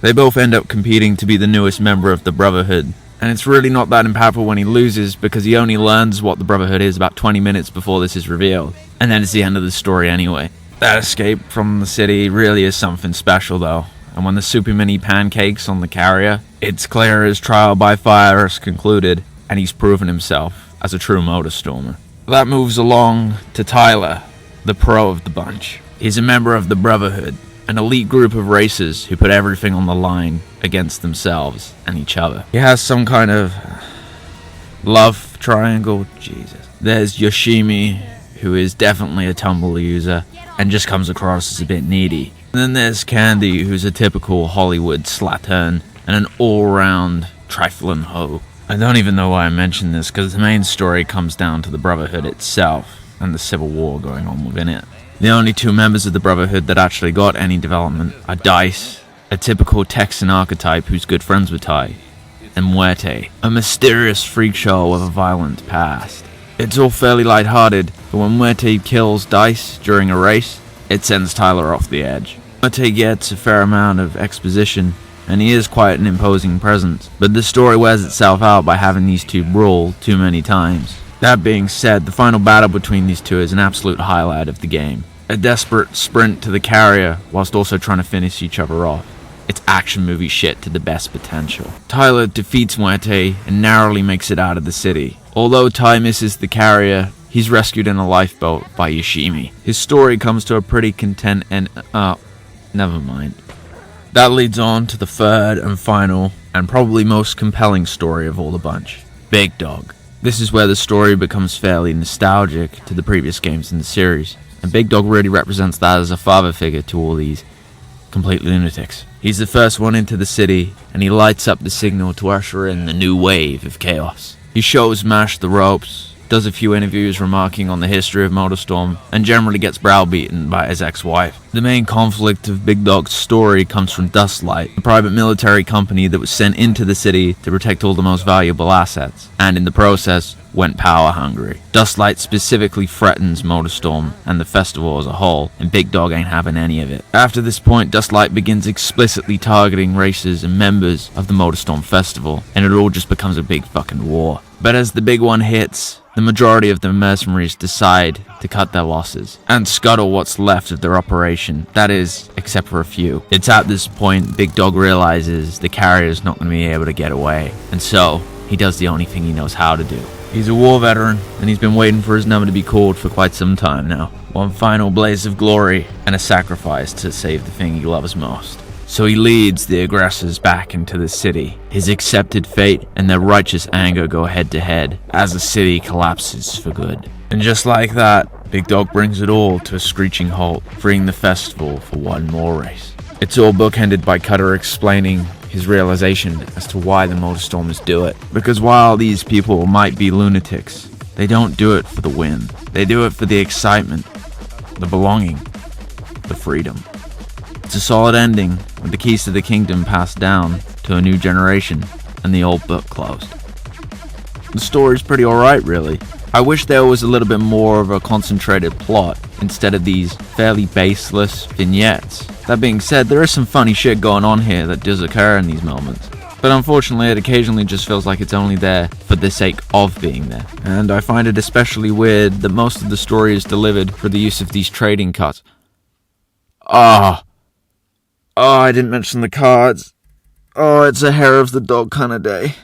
They both end up competing to be the newest member of the Brotherhood, and it's really not that impactful when he loses because he only learns what the Brotherhood is about 20 minutes before this is revealed, and then it's the end of the story anyway. That escape from the city really is something special though, and when the super mini pancakes on the carrier, it's clear his trial by fire has concluded and he's proven himself as a true MotorStormer. That moves along to Tyler, the pro of the bunch. He's a member of the Brotherhood, an elite group of racers who put everything on the line against themselves and each other. He has some kind of love triangle. Jesus. There's Yoshimi, who is definitely a tumble user and just comes across as a bit needy. And then there's Candy, who's a typical Hollywood slattern and an all-round trifling hoe. I don't even know why I mentioned this, because the main story comes down to the Brotherhood itself and the civil war going on within it. The only 2 members of the Brotherhood that actually got any development are Dice, a typical Texan archetype who's good friends with Ty, and Muerte, a mysterious freak show with a violent past. It's all fairly lighthearted, but when Muerte kills Dice during a race, it sends Tyler off the edge. Muerte gets a fair amount of exposition, and he is quite an imposing presence, but the story wears itself out by having these 2 brawl too many times. That being said, the final battle between these 2 is an absolute highlight of the game. A desperate sprint to the carrier whilst also trying to finish each other off. It's action movie shit to the best potential. Tyler defeats Muerte and narrowly makes it out of the city. Although Ty misses the carrier, he's rescued in a lifeboat by Yoshimi. His story comes to a pretty content end. Never mind. That leads on to the third and final and probably most compelling story of all the bunch. Big Dog. This is where the story becomes fairly nostalgic to the previous games in the series, and Big Dog really represents that as a father figure to all these complete lunatics. He's the first one into the city, and he lights up the signal to usher in the new wave of chaos. He shows Mash the ropes, does a few interviews remarking on the history of MotorStorm, and generally gets browbeaten by his ex-wife. The main conflict of Big Dog's story comes from Dustlight, a private military company that was sent into the city to protect all the most valuable assets, and in the process, went power hungry. Dustlight specifically threatens MotorStorm and the festival as a whole, and Big Dog ain't having any of it. After this point, Dustlight begins explicitly targeting racers and members of the MotorStorm festival, and it all just becomes a big fucking war. But as the big one hits, the majority of the mercenaries decide to cut their losses and scuttle what's left of their operation. That is, except for a few. It's at this point Big Dog realizes the carrier's not going to be able to get away, and so he does the only thing he knows how to do. He's a war veteran, and he's been waiting for his number to be called for quite some time now. One final blaze of glory and a sacrifice to save the thing he loves most. So he leads the aggressors back into the city. His accepted fate and their righteous anger go head to head as the city collapses for good. And just like that, Big Dog brings it all to a screeching halt, freeing the festival for one more race. It's all bookended by Cutter explaining his realization as to why the MotorStormers do it. Because while these people might be lunatics, they don't do it for the win. They do it for the excitement, the belonging, the freedom. It's a solid ending, with the keys to the kingdom passed down to a new generation, and the old book closed. The story's pretty alright, really. I wish there was a little bit more of a concentrated plot instead of these fairly baseless vignettes. That being said, there is some funny shit going on here that does occur in these moments. But unfortunately, it occasionally just feels like it's only there for the sake of being there. And I find it especially weird that most of the story is delivered through the use of these trading cards. Oh, I didn't mention the cards. Oh, it's a hair of the dog kind of day.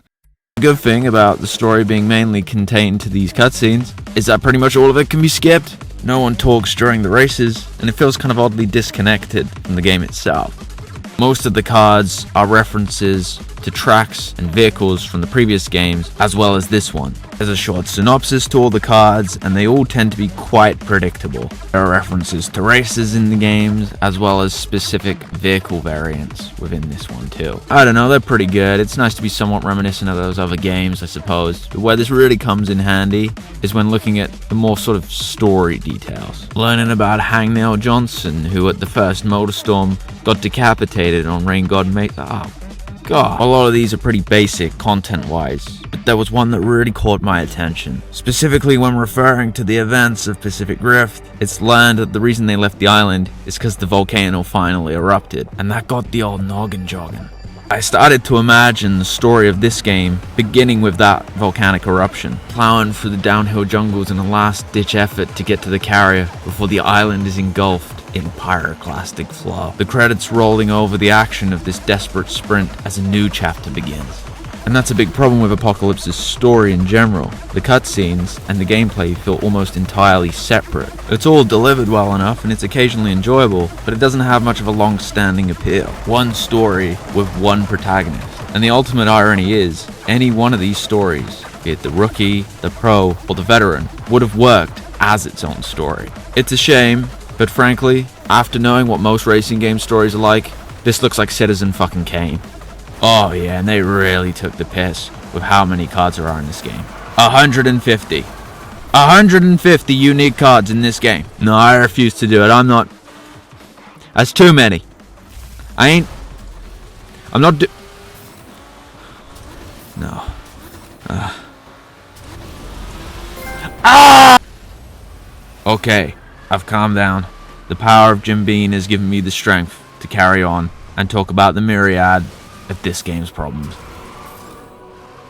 The good thing about the story being mainly contained to these cutscenes is that pretty much all of it can be skipped. No one talks during the races, and it feels kind of oddly disconnected from the game itself. Most of the cards are references to tracks and vehicles from the previous games, as well as this one. There's a short synopsis to all the cards, and they all tend to be quite predictable. There are references to races in the games, as well as specific vehicle variants within this one too. I don't know, they're pretty good. It's nice to be somewhat reminiscent of those other games, I suppose. But where this really comes in handy is when looking at the more sort of story details. Learning about Hangnail Johnson, who at the first MotorStorm got decapitated on Rain God Mesa. Oh, God. A lot of these are pretty basic content-wise, but there was one that really caught my attention. Specifically when referring to the events of Pacific Rift, it's learned that the reason they left the island is because the volcano finally erupted, and that got the old noggin jogging. I started to imagine the story of this game beginning with that volcanic eruption, plowing through the downhill jungles in a last-ditch effort to get to the carrier before the island is engulfed in pyroclastic flow. The credits rolling over the action of this desperate sprint as a new chapter begins. And that's a big problem with Apocalypse's story in general. The cutscenes and the gameplay feel almost entirely separate. It's all delivered well enough and it's occasionally enjoyable, but it doesn't have much of a long-standing appeal. One story with one protagonist. And the ultimate irony is, any one of these stories, be it the rookie, the pro, or the veteran, would have worked as its own story. It's a shame, but frankly, after knowing what most racing game stories are like, this looks like Citizen fucking Kane. Oh yeah, and they really took the piss with how many cards there are in this game. 150. 150 unique cards in this game. No, I refuse to do it. I'm not... That's too many. I'm not No. Okay, I've calmed down. The power of Jim Beam has given me the strength to carry on and talk about the myriad of this game's problems.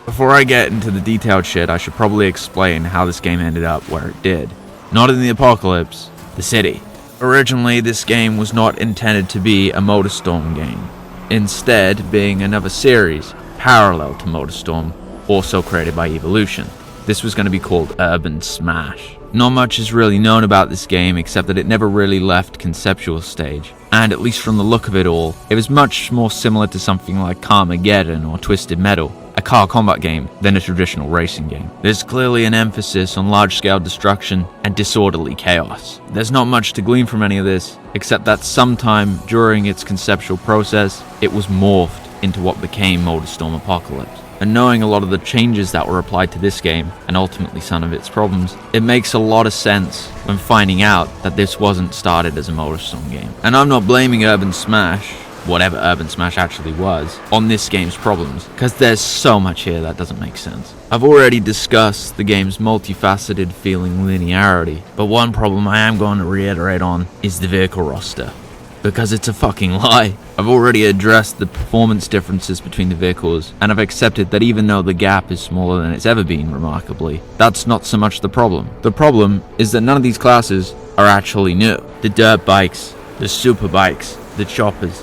Before I get into the detailed shit, I should probably explain how this game ended up where it did. Not in the Apocalypse, the city. Originally, this game was not intended to be a MotorStorm game, instead being another series parallel to MotorStorm, also created by Evolution. This was going to be called Urban Smash. Not much is really known about this game except that it never really left conceptual stage, and at least from the look of it all, it was much more similar to something like Carmageddon or Twisted Metal, a car combat game, than a traditional racing game. There's clearly an emphasis on large-scale destruction and disorderly chaos. There's not much to glean from any of this, except that sometime during its conceptual process, it was morphed into what became MotorStorm Apocalypse. And knowing a lot of the changes that were applied to this game, and ultimately some of its problems, it makes a lot of sense when finding out that this wasn't started as a MotorStorm game. And I'm not blaming Urban Smash, whatever Urban Smash actually was, on this game's problems, because there's so much here that doesn't make sense. I've already discussed the game's multifaceted feeling linearity, but one problem I am going to reiterate on is the vehicle roster. Because it's a fucking lie. I've already addressed the performance differences between the vehicles, and I've accepted that even though the gap is smaller than it's ever been, remarkably, that's not so much the problem. The problem is that none of these classes are actually new. The dirt bikes, the super bikes, the choppers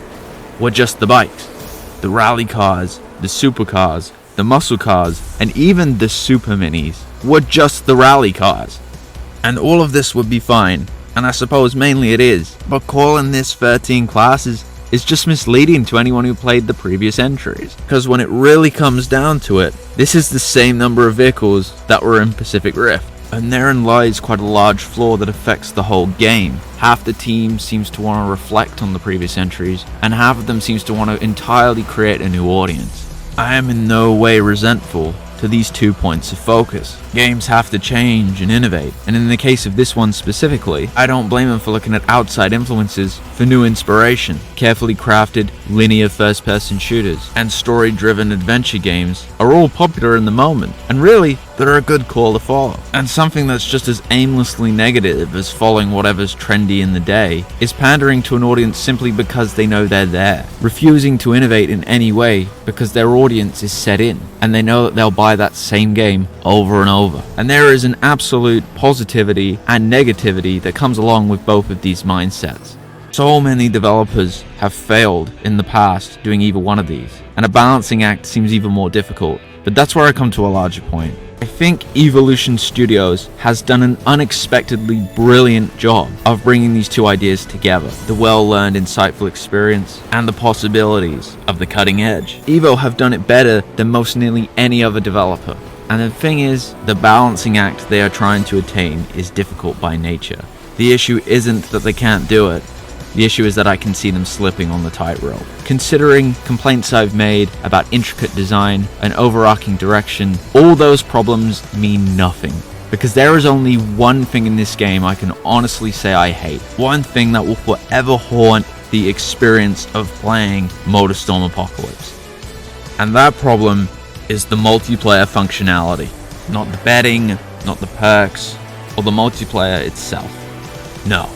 were just the bikes. The rally cars, the supercars, the muscle cars, and even the super minis were just the rally cars. And all of this would be fine. And I suppose mainly it is, but calling this 13 classes is just misleading to anyone who played the previous entries, because when it really comes down to it, this is the same number of vehicles that were in Pacific Rift, and therein lies quite a large flaw that affects the whole game. Half the team seems to want to reflect on the previous entries, and half of them seems to want to entirely create a new audience. I am in no way resentful to these 2 points of focus. Games have to change and innovate, and in the case of this one specifically, I don't blame them for looking at outside influences for new inspiration. Carefully crafted, linear first-person shooters and story-driven adventure games are all popular in the moment, and really, that are a good call to follow. And something that's just as aimlessly negative as following whatever's trendy in the day is pandering to an audience simply because they know they're there, refusing to innovate in any way because their audience is set in, and they know that they'll buy that same game over and over. And there is an absolute positivity and negativity that comes along with both of these mindsets. So many developers have failed in the past doing either one of these, and a balancing act seems even more difficult. But that's where I come to a larger point. I think Evolution Studios has done an unexpectedly brilliant job of bringing these two ideas together, the well-learned, insightful experience and the possibilities of the cutting edge. Evo have done it better than most nearly any other developer. And the thing is, the balancing act they are trying to attain is difficult by nature. The issue isn't that they can't do it. The issue is that I can see them slipping on the tightrope. Considering complaints I've made about intricate design and overarching direction, all those problems mean nothing. Because there is only one thing in this game I can honestly say I hate. One thing that will forever haunt the experience of playing MotorStorm Apocalypse. And that problem is the multiplayer functionality. Not the betting, not the perks, or the multiplayer itself. No.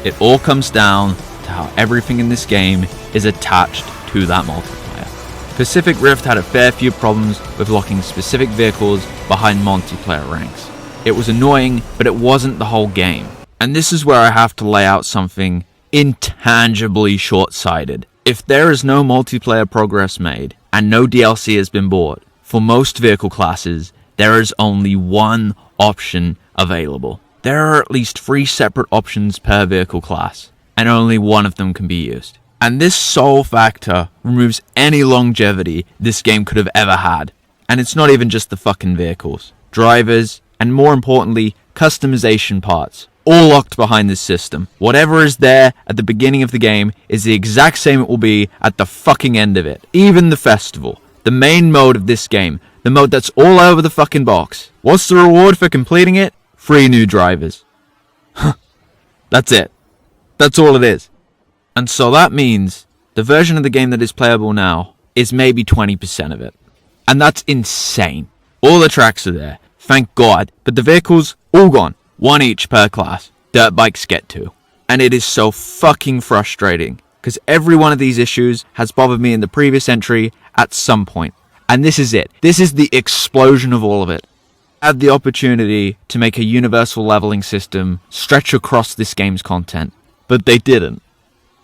It all comes down to how everything in this game is attached to that multiplayer. Pacific Rift had a fair few problems with locking specific vehicles behind multiplayer ranks. It was annoying, but it wasn't the whole game. And this is where I have to lay out something intangibly short-sighted. If there is no multiplayer progress made, and no DLC has been bought, for most vehicle classes, there is only one option available. There are at least 3 separate options per vehicle class, and only one of them can be used. And this sole factor removes any longevity this game could have ever had. And it's not even just the fucking vehicles. Drivers, and more importantly, customization parts, all locked behind this system. Whatever is there at the beginning of the game is the exact same it will be at the fucking end of it. Even the festival, the main mode of this game, the mode that's all over the fucking box. What's the reward for completing it? 3 new drivers. That's it. That's all it is. And so that means the version of the game that is playable now is maybe 20% of it. And that's insane. All the tracks are there, thank God, but the vehicles, all gone. 1 each per class. Dirt bikes get 2. And it is so fucking frustrating, because every one of these issues has bothered me in the previous entry at some point. And this is it. This is the explosion of all of it. Had the opportunity to make a universal leveling system stretch across this game's content, but they didn't.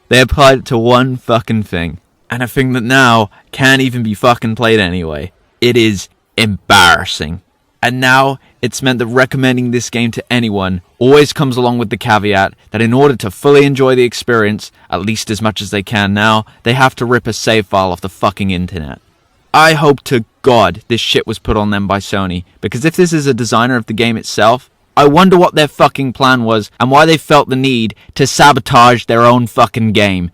They applied it to one fucking thing, and a thing that now can't even be fucking played anyway. It is embarrassing. And now it's meant that recommending this game to anyone always comes along with the caveat that in order to fully enjoy the experience, at least as much as they can now, they have to rip a save file off the fucking internet. I hope to God this shit was put on them by Sony, because if this is a designer of the game itself, I wonder what their fucking plan was and why they felt the need to sabotage their own fucking game.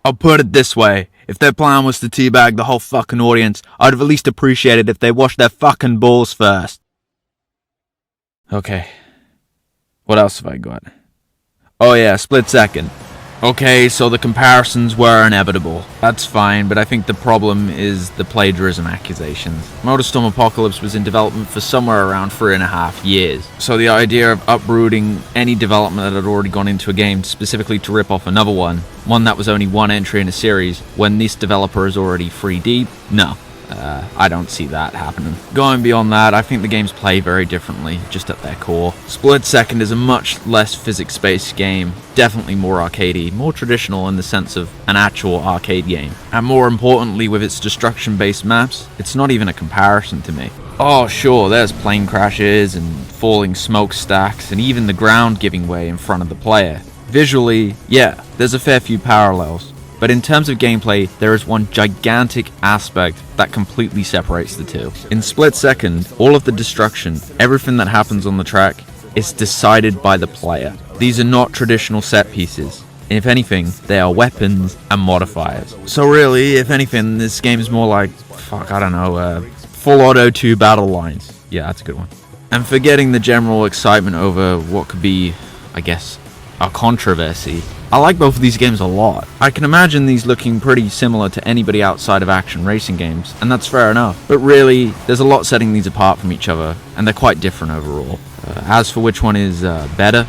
I'll put it this way, if their plan was to teabag the whole fucking audience, I'd have at least appreciated if they washed their fucking balls first. Okay, what else have I got? Oh yeah, Split Second. Okay, so the comparisons were inevitable. That's fine, but I think the problem is the plagiarism accusations. MotorStorm Apocalypse was in development for somewhere around 3.5 years. So the idea of uprooting any development that had already gone into a game specifically to rip off another one that was only 1 entry in a series, when this developer is already 3 deep, no. I don't see that happening. Going beyond that, I think the games play very differently, just at their core. Split Second is a much less physics-based game, definitely more arcadey, more traditional in the sense of an actual arcade game. And more importantly, with its destruction-based maps, it's not even a comparison to me. Oh sure, there's plane crashes and falling smokestacks and even the ground giving way in front of the player. Visually, yeah, there's a fair few parallels. But in terms of gameplay, there is one gigantic aspect that completely separates the two. In Split Second, all of the destruction, everything that happens on the track, is decided by the player. These are not traditional set pieces. If anything, they are weapons and modifiers. So really, if anything, this game is more like, Full Auto 2 battle lines. Yeah, that's a good one. And forgetting the general excitement over what could be, I guess, a controversy, I like both of these games a lot. I can imagine these looking pretty similar to anybody outside of action racing games, and that's fair enough. But really, there's a lot setting these apart from each other, and they're quite different overall. As for which one is better,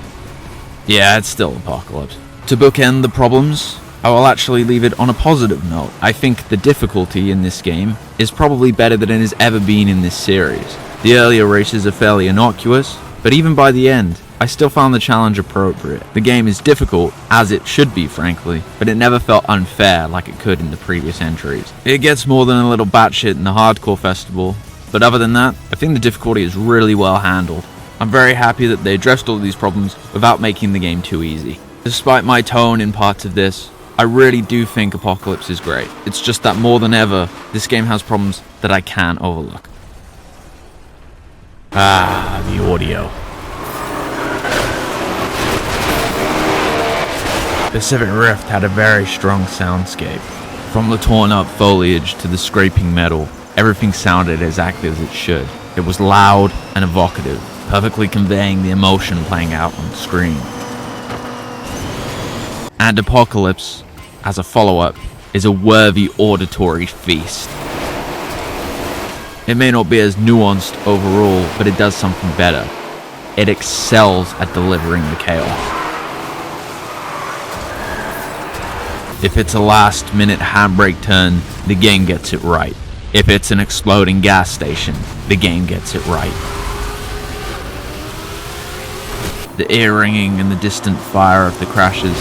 yeah, it's still Apocalypse. To bookend the problems, I will actually leave it on a positive note. I think the difficulty in this game is probably better than it has ever been in this series. The earlier races are fairly innocuous, but even by the end, I still found the challenge appropriate. The game is difficult, as it should be frankly, but it never felt unfair like it could in the previous entries. It gets more than a little batshit in the Hardcore Festival, but other than that, I think the difficulty is really well handled. I'm very happy that they addressed all of these problems without making the game too easy. Despite my tone in parts of this, I really do think Apocalypse is great. It's just that more than ever, this game has problems that I can't overlook. The audio. Pacific Rift had a very strong soundscape. From the torn up foliage to the scraping metal, everything sounded exactly as it should. It was loud and evocative, perfectly conveying the emotion playing out on the screen. And Apocalypse, as a follow-up, is a worthy auditory feast. It may not be as nuanced overall, but it does something better. It excels at delivering the chaos. If it's a last-minute handbrake turn, the game gets it right. If it's an exploding gas station, the game gets it right. The ear-ringing and the distant fire of the crashes,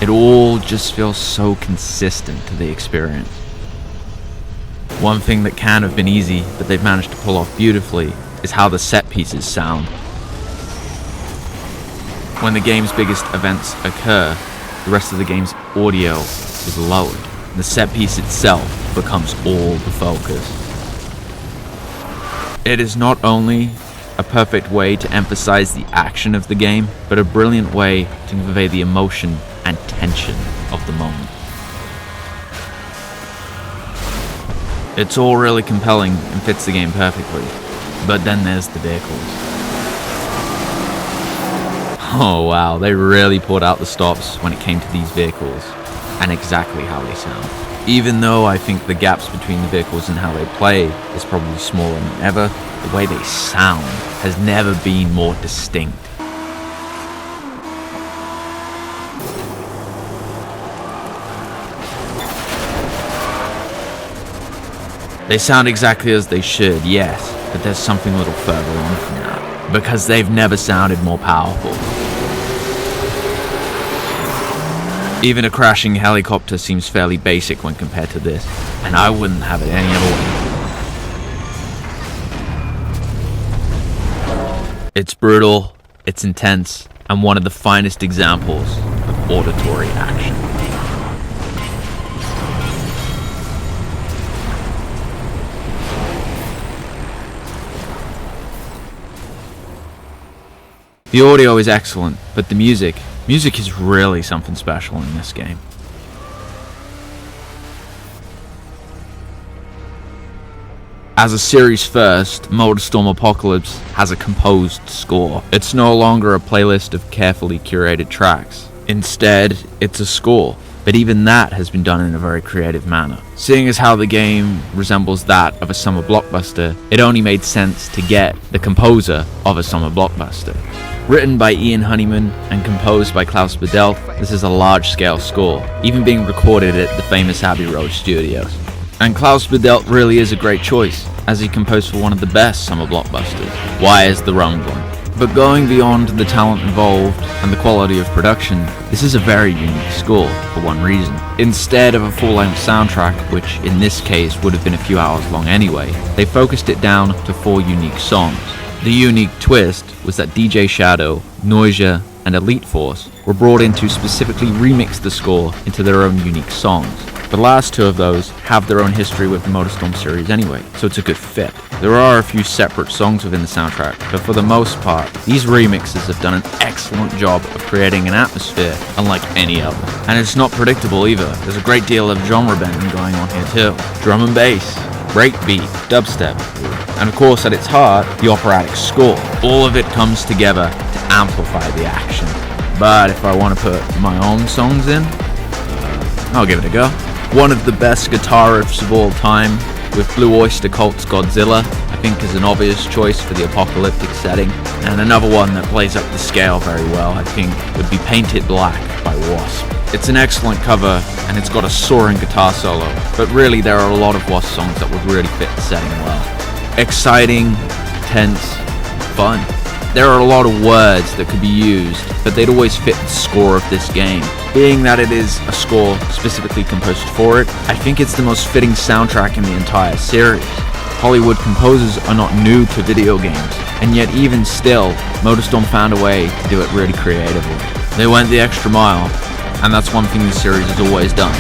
it all just feels so consistent to the experience. One thing that can have been easy, but they've managed to pull off beautifully, is how the set pieces sound. When the game's biggest events occur, the rest of the game's audio is lowered. The set piece itself becomes all the focus. It is not only a perfect way to emphasize the action of the game, but a brilliant way to convey the emotion and tension of the moment. It's all really compelling and fits the game perfectly, but then there's the vehicles. Oh wow, they really pulled out the stops when it came to these vehicles, and exactly how they sound. Even though I think the gaps between the vehicles and how they play is probably smaller than ever, the way they sound has never been more distinct. They sound exactly as they should, yes, but there's something a little further on from that, because they've never sounded more powerful. Even a crashing helicopter seems fairly basic when compared to this, and I wouldn't have it any other way. It's brutal, it's intense, and one of the finest examples of auditory action. The audio is excellent, but the music is really something special in this game. As a series first, MotorStorm Apocalypse has a composed score. It's no longer a playlist of carefully curated tracks. Instead, it's a score, but even that has been done in a very creative manner. Seeing as how the game resembles that of a summer blockbuster, it only made sense to get the composer of a summer blockbuster. Written by Ian Honeyman and composed by Klaus Badelt, this is a large-scale score, even being recorded at the famous Abbey Road Studios. And Klaus Badelt really is a great choice, as he composed for one of the best summer blockbusters, Why Is the Rumbling? But going beyond the talent involved and the quality of production, this is a very unique score for one reason. Instead of a full-length soundtrack, which in this case would have been a few hours long anyway, they focused it down to 4 unique songs. The unique twist was that DJ Shadow, Noisia, and Elite Force were brought in to specifically remix the score into their own unique songs. The last 2 of those have their own history with the MotorStorm series anyway, so it's a good fit. There are a few separate songs within the soundtrack, but for the most part, these remixes have done an excellent job of creating an atmosphere unlike any other. And it's not predictable either. There's a great deal of genre bending going on here too. Drum and bass, breakbeat, dubstep, and of course at its heart, the operatic score. All of it comes together to amplify the action. but if I want to put my own songs in, I'll give it a go. One of the best guitar riffs of all time, with Blue Oyster Cult's Godzilla, I think is an obvious choice for the apocalyptic setting, and another one that plays up the scale very well, I think, would be Painted Black by Wasp. It's an excellent cover, and it's got a soaring guitar solo, but really there are a lot of Wasp songs that would really fit the setting well. Exciting, tense, fun. There are a lot of words that could be used, but they'd always fit the score of this game. Being that it is a score specifically composed for it, I think it's the most fitting soundtrack in the entire series. Hollywood composers are not new to video games, and yet even still, MotorStorm found a way to do it really creatively. They went the extra mile, and that's one thing this series has always done.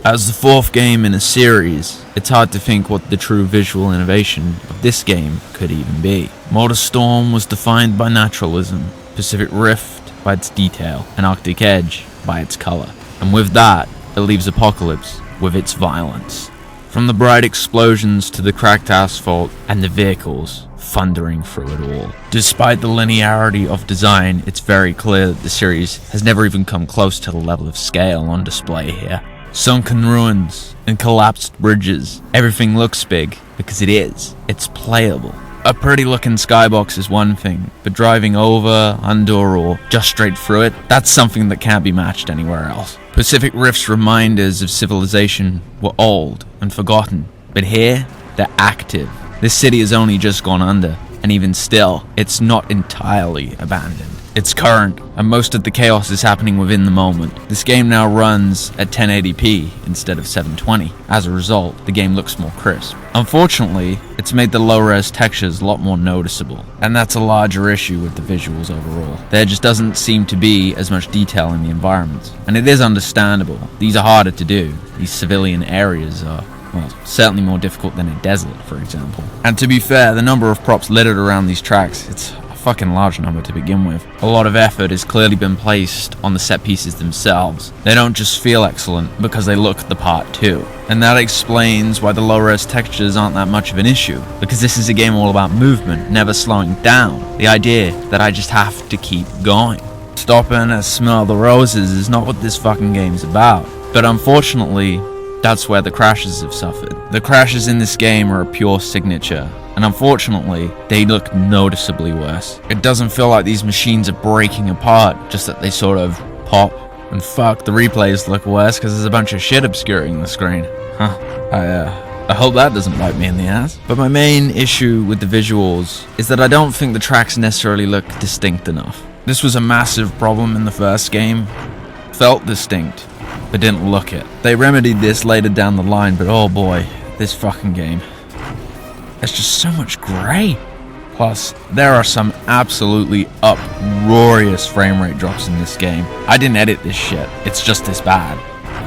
As the fourth game in a series, it's hard to think what the true visual innovation of this game could even be. MotorStorm was defined by naturalism, Pacific Rift by its detail, and Arctic Edge by its color. And with that, it leaves Apocalypse with its violence. From the bright explosions to the cracked asphalt and the vehicles thundering through it all. Despite the linearity of design, it's very clear that the series has never even come close to the level of scale on display here. Sunken ruins and collapsed bridges. Everything looks big because it is. It's playable. A pretty looking skybox is one thing, but driving over, under, or just straight through it, that's something that can't be matched anywhere else. Pacific Rift's reminders of civilization were old and forgotten, but here, they're active. This city has only just gone under, and even still, it's not entirely abandoned. It's current, and most of the chaos is happening within the moment. This game now runs at 1080p instead of 720. As a result, the game looks more crisp. Unfortunately, it's made the low-res textures a lot more noticeable, and that's a larger issue with the visuals overall. There just doesn't seem to be as much detail in the environments, and it is understandable. These are harder to do. These civilian areas are, well, certainly more difficult than a desert, for example. And to be fair, the number of props littered around these tracks, it's fucking large number to begin with. A lot of effort has clearly been placed on the set pieces themselves. They don't just feel excellent because they look the part too. And that explains why the low-res textures aren't that much of an issue, because this is a game all about movement, never slowing down. The idea that I just have to keep going. Stopping and smell the roses is not what this fucking game's about. But unfortunately, that's where the crashes have suffered. The crashes in this game are a pure signature, and unfortunately, they look noticeably worse. It doesn't feel like these machines are breaking apart, just that they sort of pop. And fuck, the replays look worse because there's a bunch of shit obscuring the screen. I hope that doesn't bite me in the ass. But my main issue with the visuals is that I don't think the tracks necessarily look distinct enough. This was a massive problem in the first game. Felt distinct, but didn't look it. They remedied this later down the line, but oh boy, this fucking game. There's just so much grey. Plus, there are some absolutely uproarious frame rate drops in this game. I didn't edit this shit, it's just this bad.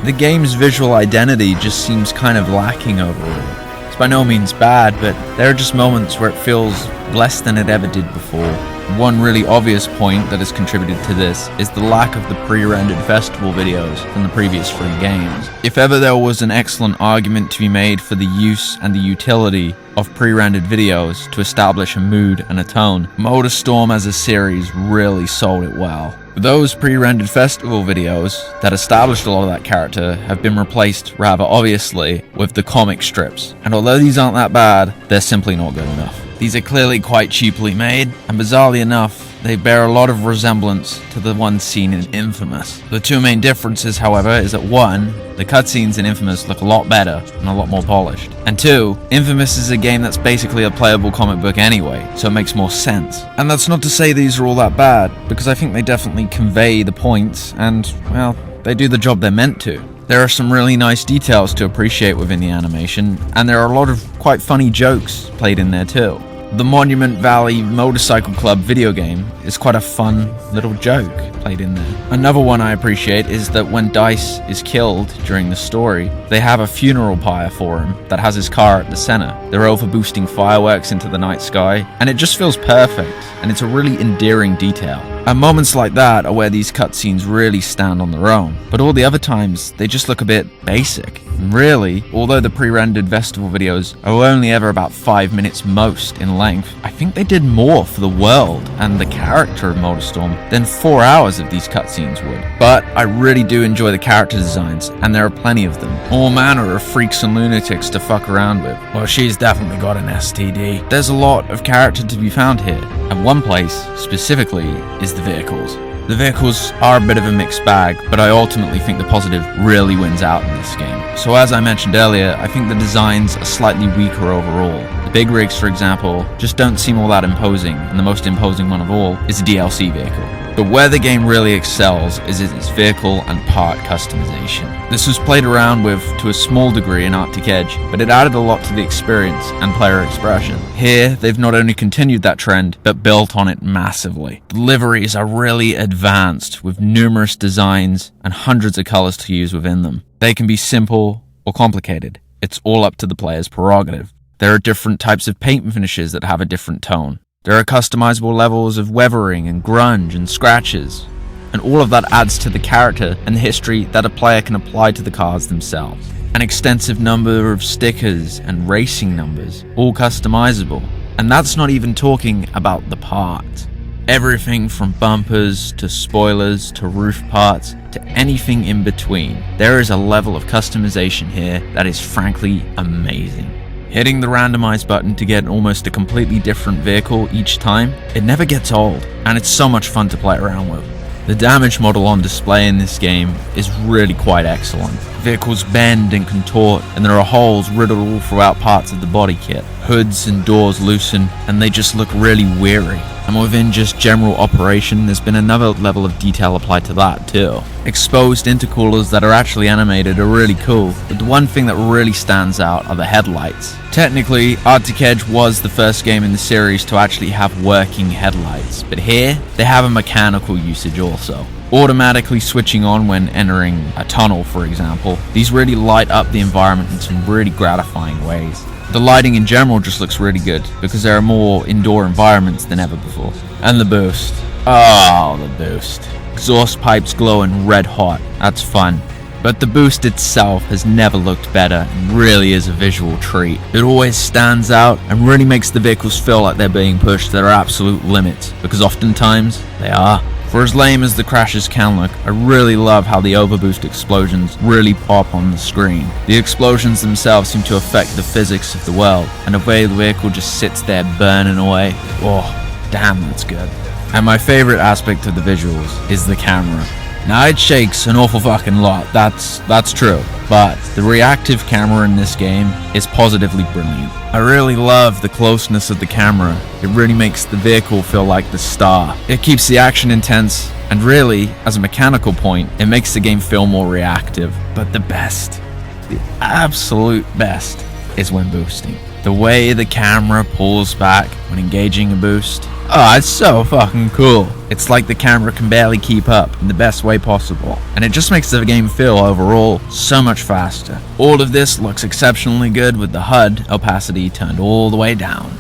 The game's visual identity just seems kind of lacking overall. It's by no means bad, but there are just moments where it feels less than it ever did before. One really obvious point that has contributed to this is the lack of the pre-rendered festival videos from the previous 3 games. If ever there was an excellent argument to be made for the use and the utility of pre-rendered videos to establish a mood and a tone, MotorStorm as a series really sold it well. Those pre-rendered festival videos that established a lot of that character have been replaced rather obviously with the comic strips, and although these aren't that bad, they're simply not good enough. These are clearly quite cheaply made, and bizarrely enough, they bear a lot of resemblance to the ones seen in Infamous. The 2 main differences, however, is that 1, the cutscenes in Infamous look a lot better and a lot more polished, and 2, Infamous is a game that's basically a playable comic book anyway, so it makes more sense. And that's not to say these are all that bad, because I think they definitely convey the points, and, well, they do the job they're meant to. There are some really nice details to appreciate within the animation, and there are a lot of quite funny jokes played in there too. The Monument Valley Motorcycle Club video game is quite a fun little joke played in there. Another one I appreciate is that when Dice is killed during the story, they have a funeral pyre for him that has his car at the center. They're overboosting fireworks into the night sky, and it just feels perfect, and it's a really endearing detail. And moments like that are where these cutscenes really stand on their own, but all the other times, they just look a bit basic. And really, although the pre-rendered festival videos are only ever about 5 minutes most in length, I think they did more for the world and the character of MotorStorm than 4 hours of these cutscenes would. But I really do enjoy the character designs, and there are plenty of them. All manner of freaks and lunatics to fuck around with. Well, she's definitely got an STD. There's a lot of character to be found here, and one place, specifically, is the vehicles. The vehicles are a bit of a mixed bag, but I ultimately think the positive really wins out in this game. So as I mentioned earlier, I think the designs are slightly weaker overall. The big rigs, for example, just don't seem all that imposing, and the most imposing one of all is a DLC vehicle. But where the game really excels is in its vehicle and part customization. This was played around with to a small degree in Arctic Edge, but it added a lot to the experience and player expression. Here, they've not only continued that trend, but built on it massively. The liveries are really advanced, with numerous designs and hundreds of colors to use within them. They can be simple or complicated. It's all up to the player's prerogative. There are different types of paint finishes that have a different tone. There are customizable levels of weathering and grunge and scratches, and all of that adds to the character and the history that a player can apply to the cars themselves. An extensive number of stickers and racing numbers, all customizable, and that's not even talking about the parts. Everything from bumpers to spoilers to roof parts to anything in between. There is a level of customization here that is frankly amazing. Hitting the randomize button to get almost a completely different vehicle each time, it never gets old, and it's so much fun to play around with. The damage model on display in this game is really quite excellent. Vehicles bend and contort, and there are holes riddled all throughout parts of the body kit. Hoods and doors loosen, and they just look really weary. And within just general operation, there's been another level of detail applied to that too. Exposed intercoolers that are actually animated are really cool, but the one thing that really stands out are the headlights. Technically, Arctic Edge was the first game in the series to actually have working headlights, but here, they have a mechanical usage also. Automatically switching on when entering a tunnel, for example, these really light up the environment in some really gratifying ways. The lighting in general just looks really good, because there are more indoor environments than ever before. And the boost. Oh, the boost. Exhaust pipes glowing red hot, that's fun. But the boost itself has never looked better and really is a visual treat. It always stands out and really makes the vehicles feel like they're being pushed to their absolute limits, because oftentimes they are. For as lame as the crashes can look, I really love how the overboost explosions really pop on the screen. The explosions themselves seem to affect the physics of the world, and the way the vehicle just sits there burning away. Oh, damn, that's good. And my favorite aspect of the visuals is the camera. Now, it shakes an awful fucking lot, that's true, but the reactive camera in this game is positively brilliant. I really love the closeness of the camera. It really makes the vehicle feel like the star. It keeps the action intense, and really, as a mechanical point, it makes the game feel more reactive. But the best, the absolute best, is when boosting. The way the camera pulls back when engaging a boost. Oh, it's so fucking cool. It's like the camera can barely keep up in the best way possible, and it just makes the game feel overall so much faster. All of this looks exceptionally good with the HUD opacity turned all the way down.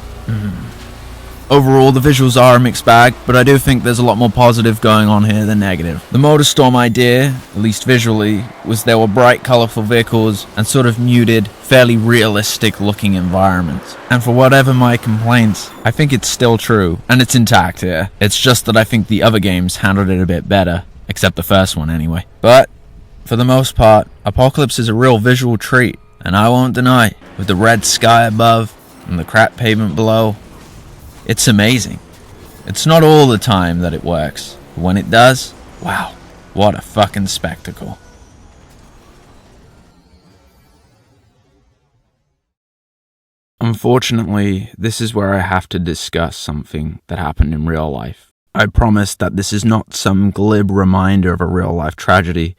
Overall, the visuals are a mixed bag, but I do think there's a lot more positive going on here than negative. The MotorStorm idea, at least visually, was there were bright, colourful vehicles and sort of muted, fairly realistic looking environments. And for whatever my complaints, I think it's still true, and it's intact here. It's just that I think the other games handled it a bit better, except the first one anyway. But, for the most part, Apocalypse is a real visual treat, and I won't deny, with the red sky above and the crap pavement below, it's amazing. It's not all the time that it works, but when it does, wow, what a fucking spectacle. Unfortunately, this is where I have to discuss something that happened in real life. I promise that this is not some glib reminder of a real life tragedy,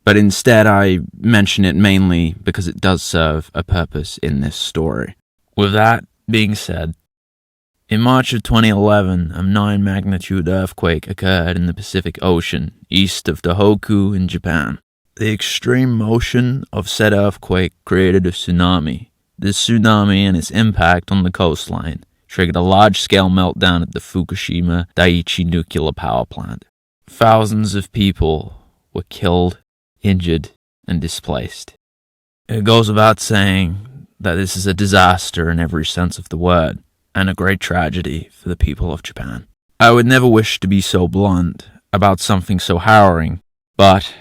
but instead I mention it mainly because it does serve a purpose in this story. With that being said, in March of 2011, a 9-magnitude earthquake occurred in the Pacific Ocean, east of Tohoku in Japan. The extreme motion of said earthquake created a tsunami. This tsunami and its impact on the coastline triggered a large-scale meltdown at the Fukushima Daiichi nuclear power plant. Thousands of people were killed, injured, and displaced. It goes without saying that this is a disaster in every sense of the word, and a great tragedy for the people of Japan. I would never wish to be so blunt about something so harrowing, but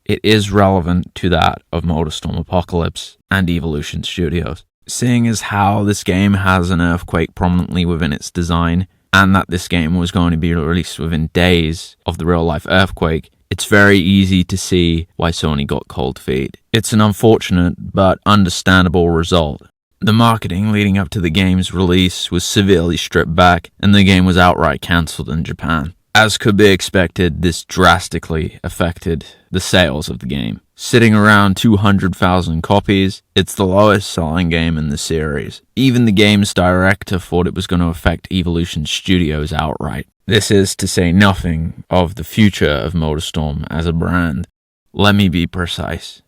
it is relevant to that of MotorStorm Apocalypse and Evolution Studios. Seeing as how this game has an earthquake prominently within its design, and that this game was going to be released within days of the real-life earthquake, it's very easy to see why Sony got cold feet. It's an unfortunate but understandable result. The marketing leading up to the game's release was severely stripped back, and the game was outright cancelled in Japan. As could be expected, this drastically affected the sales of the game. Sitting around 200,000 copies, it's the lowest selling game in the series. Even the game's director thought it was going to affect Evolution Studios outright. This is to say nothing of the future of MotorStorm as a brand. Let me be precise.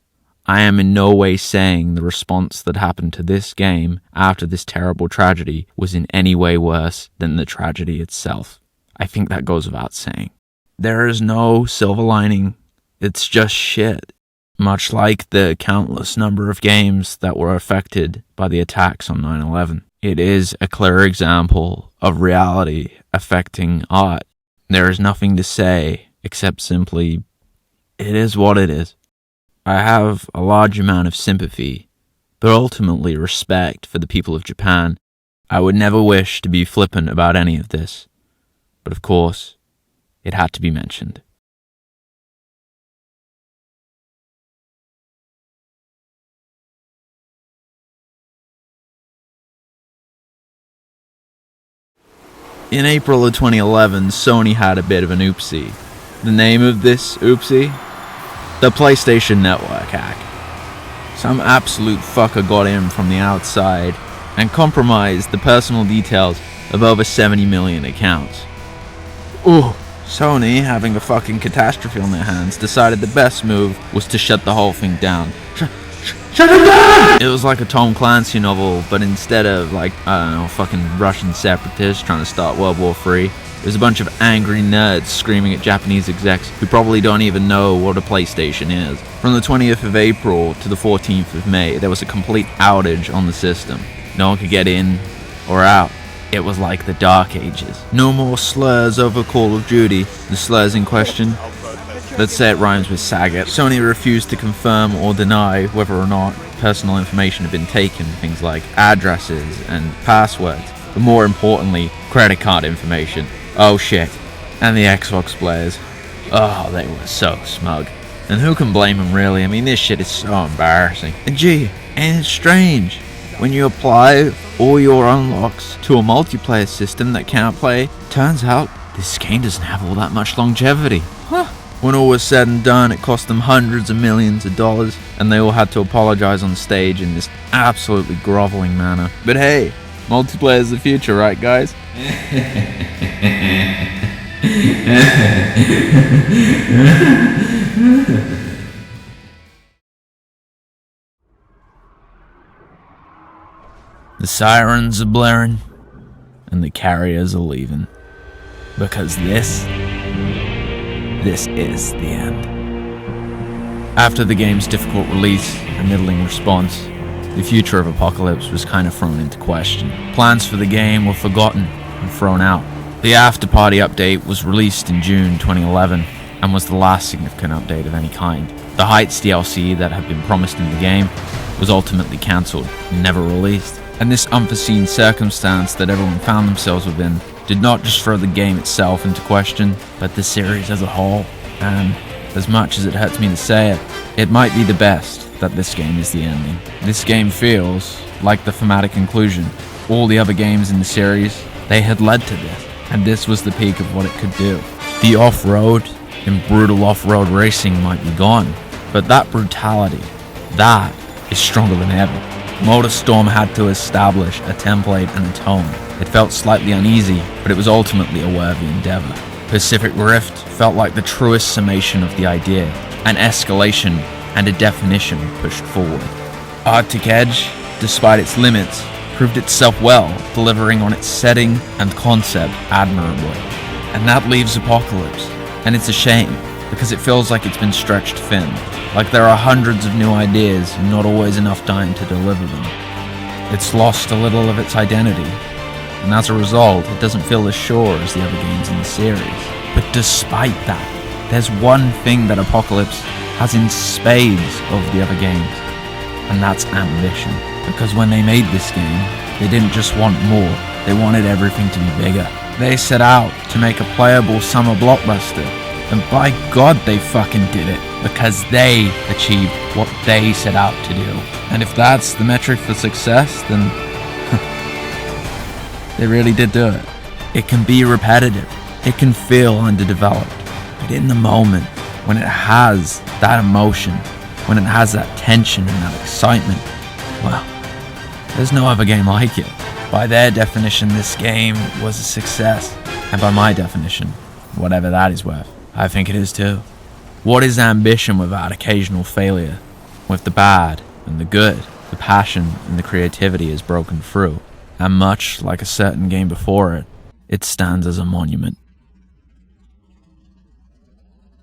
I am in no way saying the response that happened to this game after this terrible tragedy was in any way worse than the tragedy itself. I think that goes without saying. There is no silver lining. It's just shit. Much like the countless number of games that were affected by the attacks on 9/11. It is a clear example of reality affecting art. There is nothing to say except simply, it is what it is. I have a large amount of sympathy, but ultimately respect for the people of Japan. I would never wish to be flippant about any of this, but of course, it had to be mentioned. In April of 2011, Sony had a bit of an oopsie. The name of this oopsie? The PlayStation Network hack. Some absolute fucker got in from the outside and compromised the personal details of over 70 million accounts. Ooh, Sony, having a fucking catastrophe on their hands, decided the best move was to shut the whole thing down. Shut it down! It was like a Tom Clancy novel, but instead of fucking Russian separatists trying to start World War III, there's a bunch of angry nerds screaming at Japanese execs who probably don't even know what a PlayStation is. From the 20th of April to the 14th of May, there was a complete outage on the system. No one could get in or out. It was like the Dark Ages. No more slurs over Call of Duty. The slurs in question, let's say it rhymes with Sagat. Sony refused to confirm or deny whether or not personal information had been taken, things like addresses and passwords, but more importantly, credit card information. Oh shit. And the Xbox players. Oh, they were so smug. And who can blame them really? I mean, this shit is so embarrassing. And gee, ain't it strange? When you apply all your unlocks to a multiplayer system that can't play, turns out this game doesn't have all that much longevity. Huh. When all was said and done, it cost them hundreds of millions of dollars, and they all had to apologize on stage in this absolutely groveling manner. But hey, multiplayer is the future, right guys? The sirens are blaring, and the carriers are leaving. Because this is the end. After the game's difficult release and middling response, the future of Apocalypse was kind of thrown into question. Plans for the game were forgotten and thrown out. The Afterparty update was released in June 2011 and was the last significant update of any kind. The Heights DLC that had been promised in the game was ultimately cancelled and never released. And this unforeseen circumstance that everyone found themselves within did not just throw the game itself into question, but the series as a whole. And as much as it hurts me to say it, it might be the best that this game is the ending. This game feels like the thematic conclusion. All the other games in the series, they had led to this, and this was the peak of what it could do. The off-road and brutal off-road racing might be gone, but that brutality, that is stronger than ever. MotorStorm had to establish a template and a tone. It felt slightly uneasy, but it was ultimately a worthy endeavor. Pacific Rift felt like the truest summation of the idea, an escalation and a definition pushed forward. Arctic Edge, despite its limits, proved itself well, delivering on its setting and concept admirably. And that leaves Apocalypse, and it's a shame, because it feels like it's been stretched thin, like there are hundreds of new ideas and not always enough time to deliver them. It's lost a little of its identity, and as a result, it doesn't feel as sure as the other games in the series. But despite that, there's one thing that Apocalypse has in spades over the other games, and that's ambition. Because when they made this game, they didn't just want more, they wanted everything to be bigger. They set out to make a playable summer blockbuster, and by God they fucking did it, because they achieved what they set out to do. And if that's the metric for success, then they really did do it. It can be repetitive, it can feel underdeveloped, but in the moment, when it has that emotion, when it has that tension and that excitement, well, there's no other game like it. By their definition, this game was a success, and by my definition, whatever that is worth, I think it is too. What is ambition without occasional failure? With the bad and the good, the passion and the creativity is broken through, and much like a certain game before it, it stands as a monument.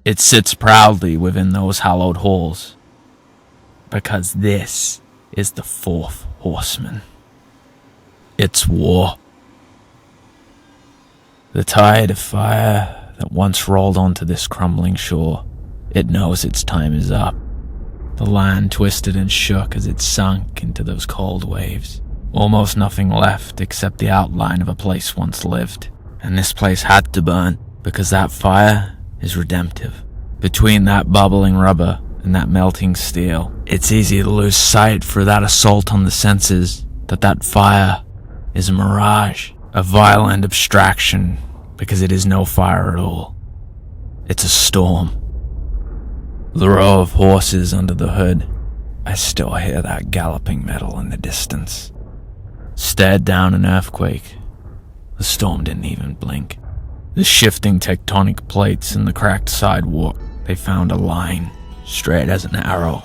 It sits proudly within those hallowed halls, because this is the fourth horseman. It's war. The tide of fire that once rolled onto this crumbling shore, it knows its time is up. The land twisted and shook as it sunk into those cold waves. Almost nothing left except the outline of a place once lived. And this place had to burn, because that fire is redemptive. Between that bubbling rubber and that melting steel, it's easy to lose sight for that assault on the senses, that fire is a mirage, a violent abstraction, because it is no fire at all. It's a storm. The row of horses under the hood, I still hear that galloping metal in the distance. Stared down an earthquake. The storm didn't even blink. The shifting tectonic plates and the cracked sidewalk, they found a line, straight as an arrow,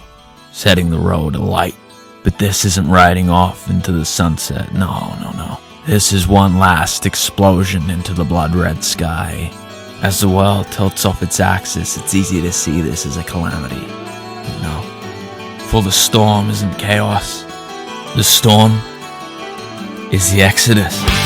setting the road alight. But this isn't riding off into the sunset, no. This is one last explosion into the blood-red sky. As the world tilts off its axis, it's easy to see this as a calamity. But no, for the storm isn't chaos. The storm is the Exodus.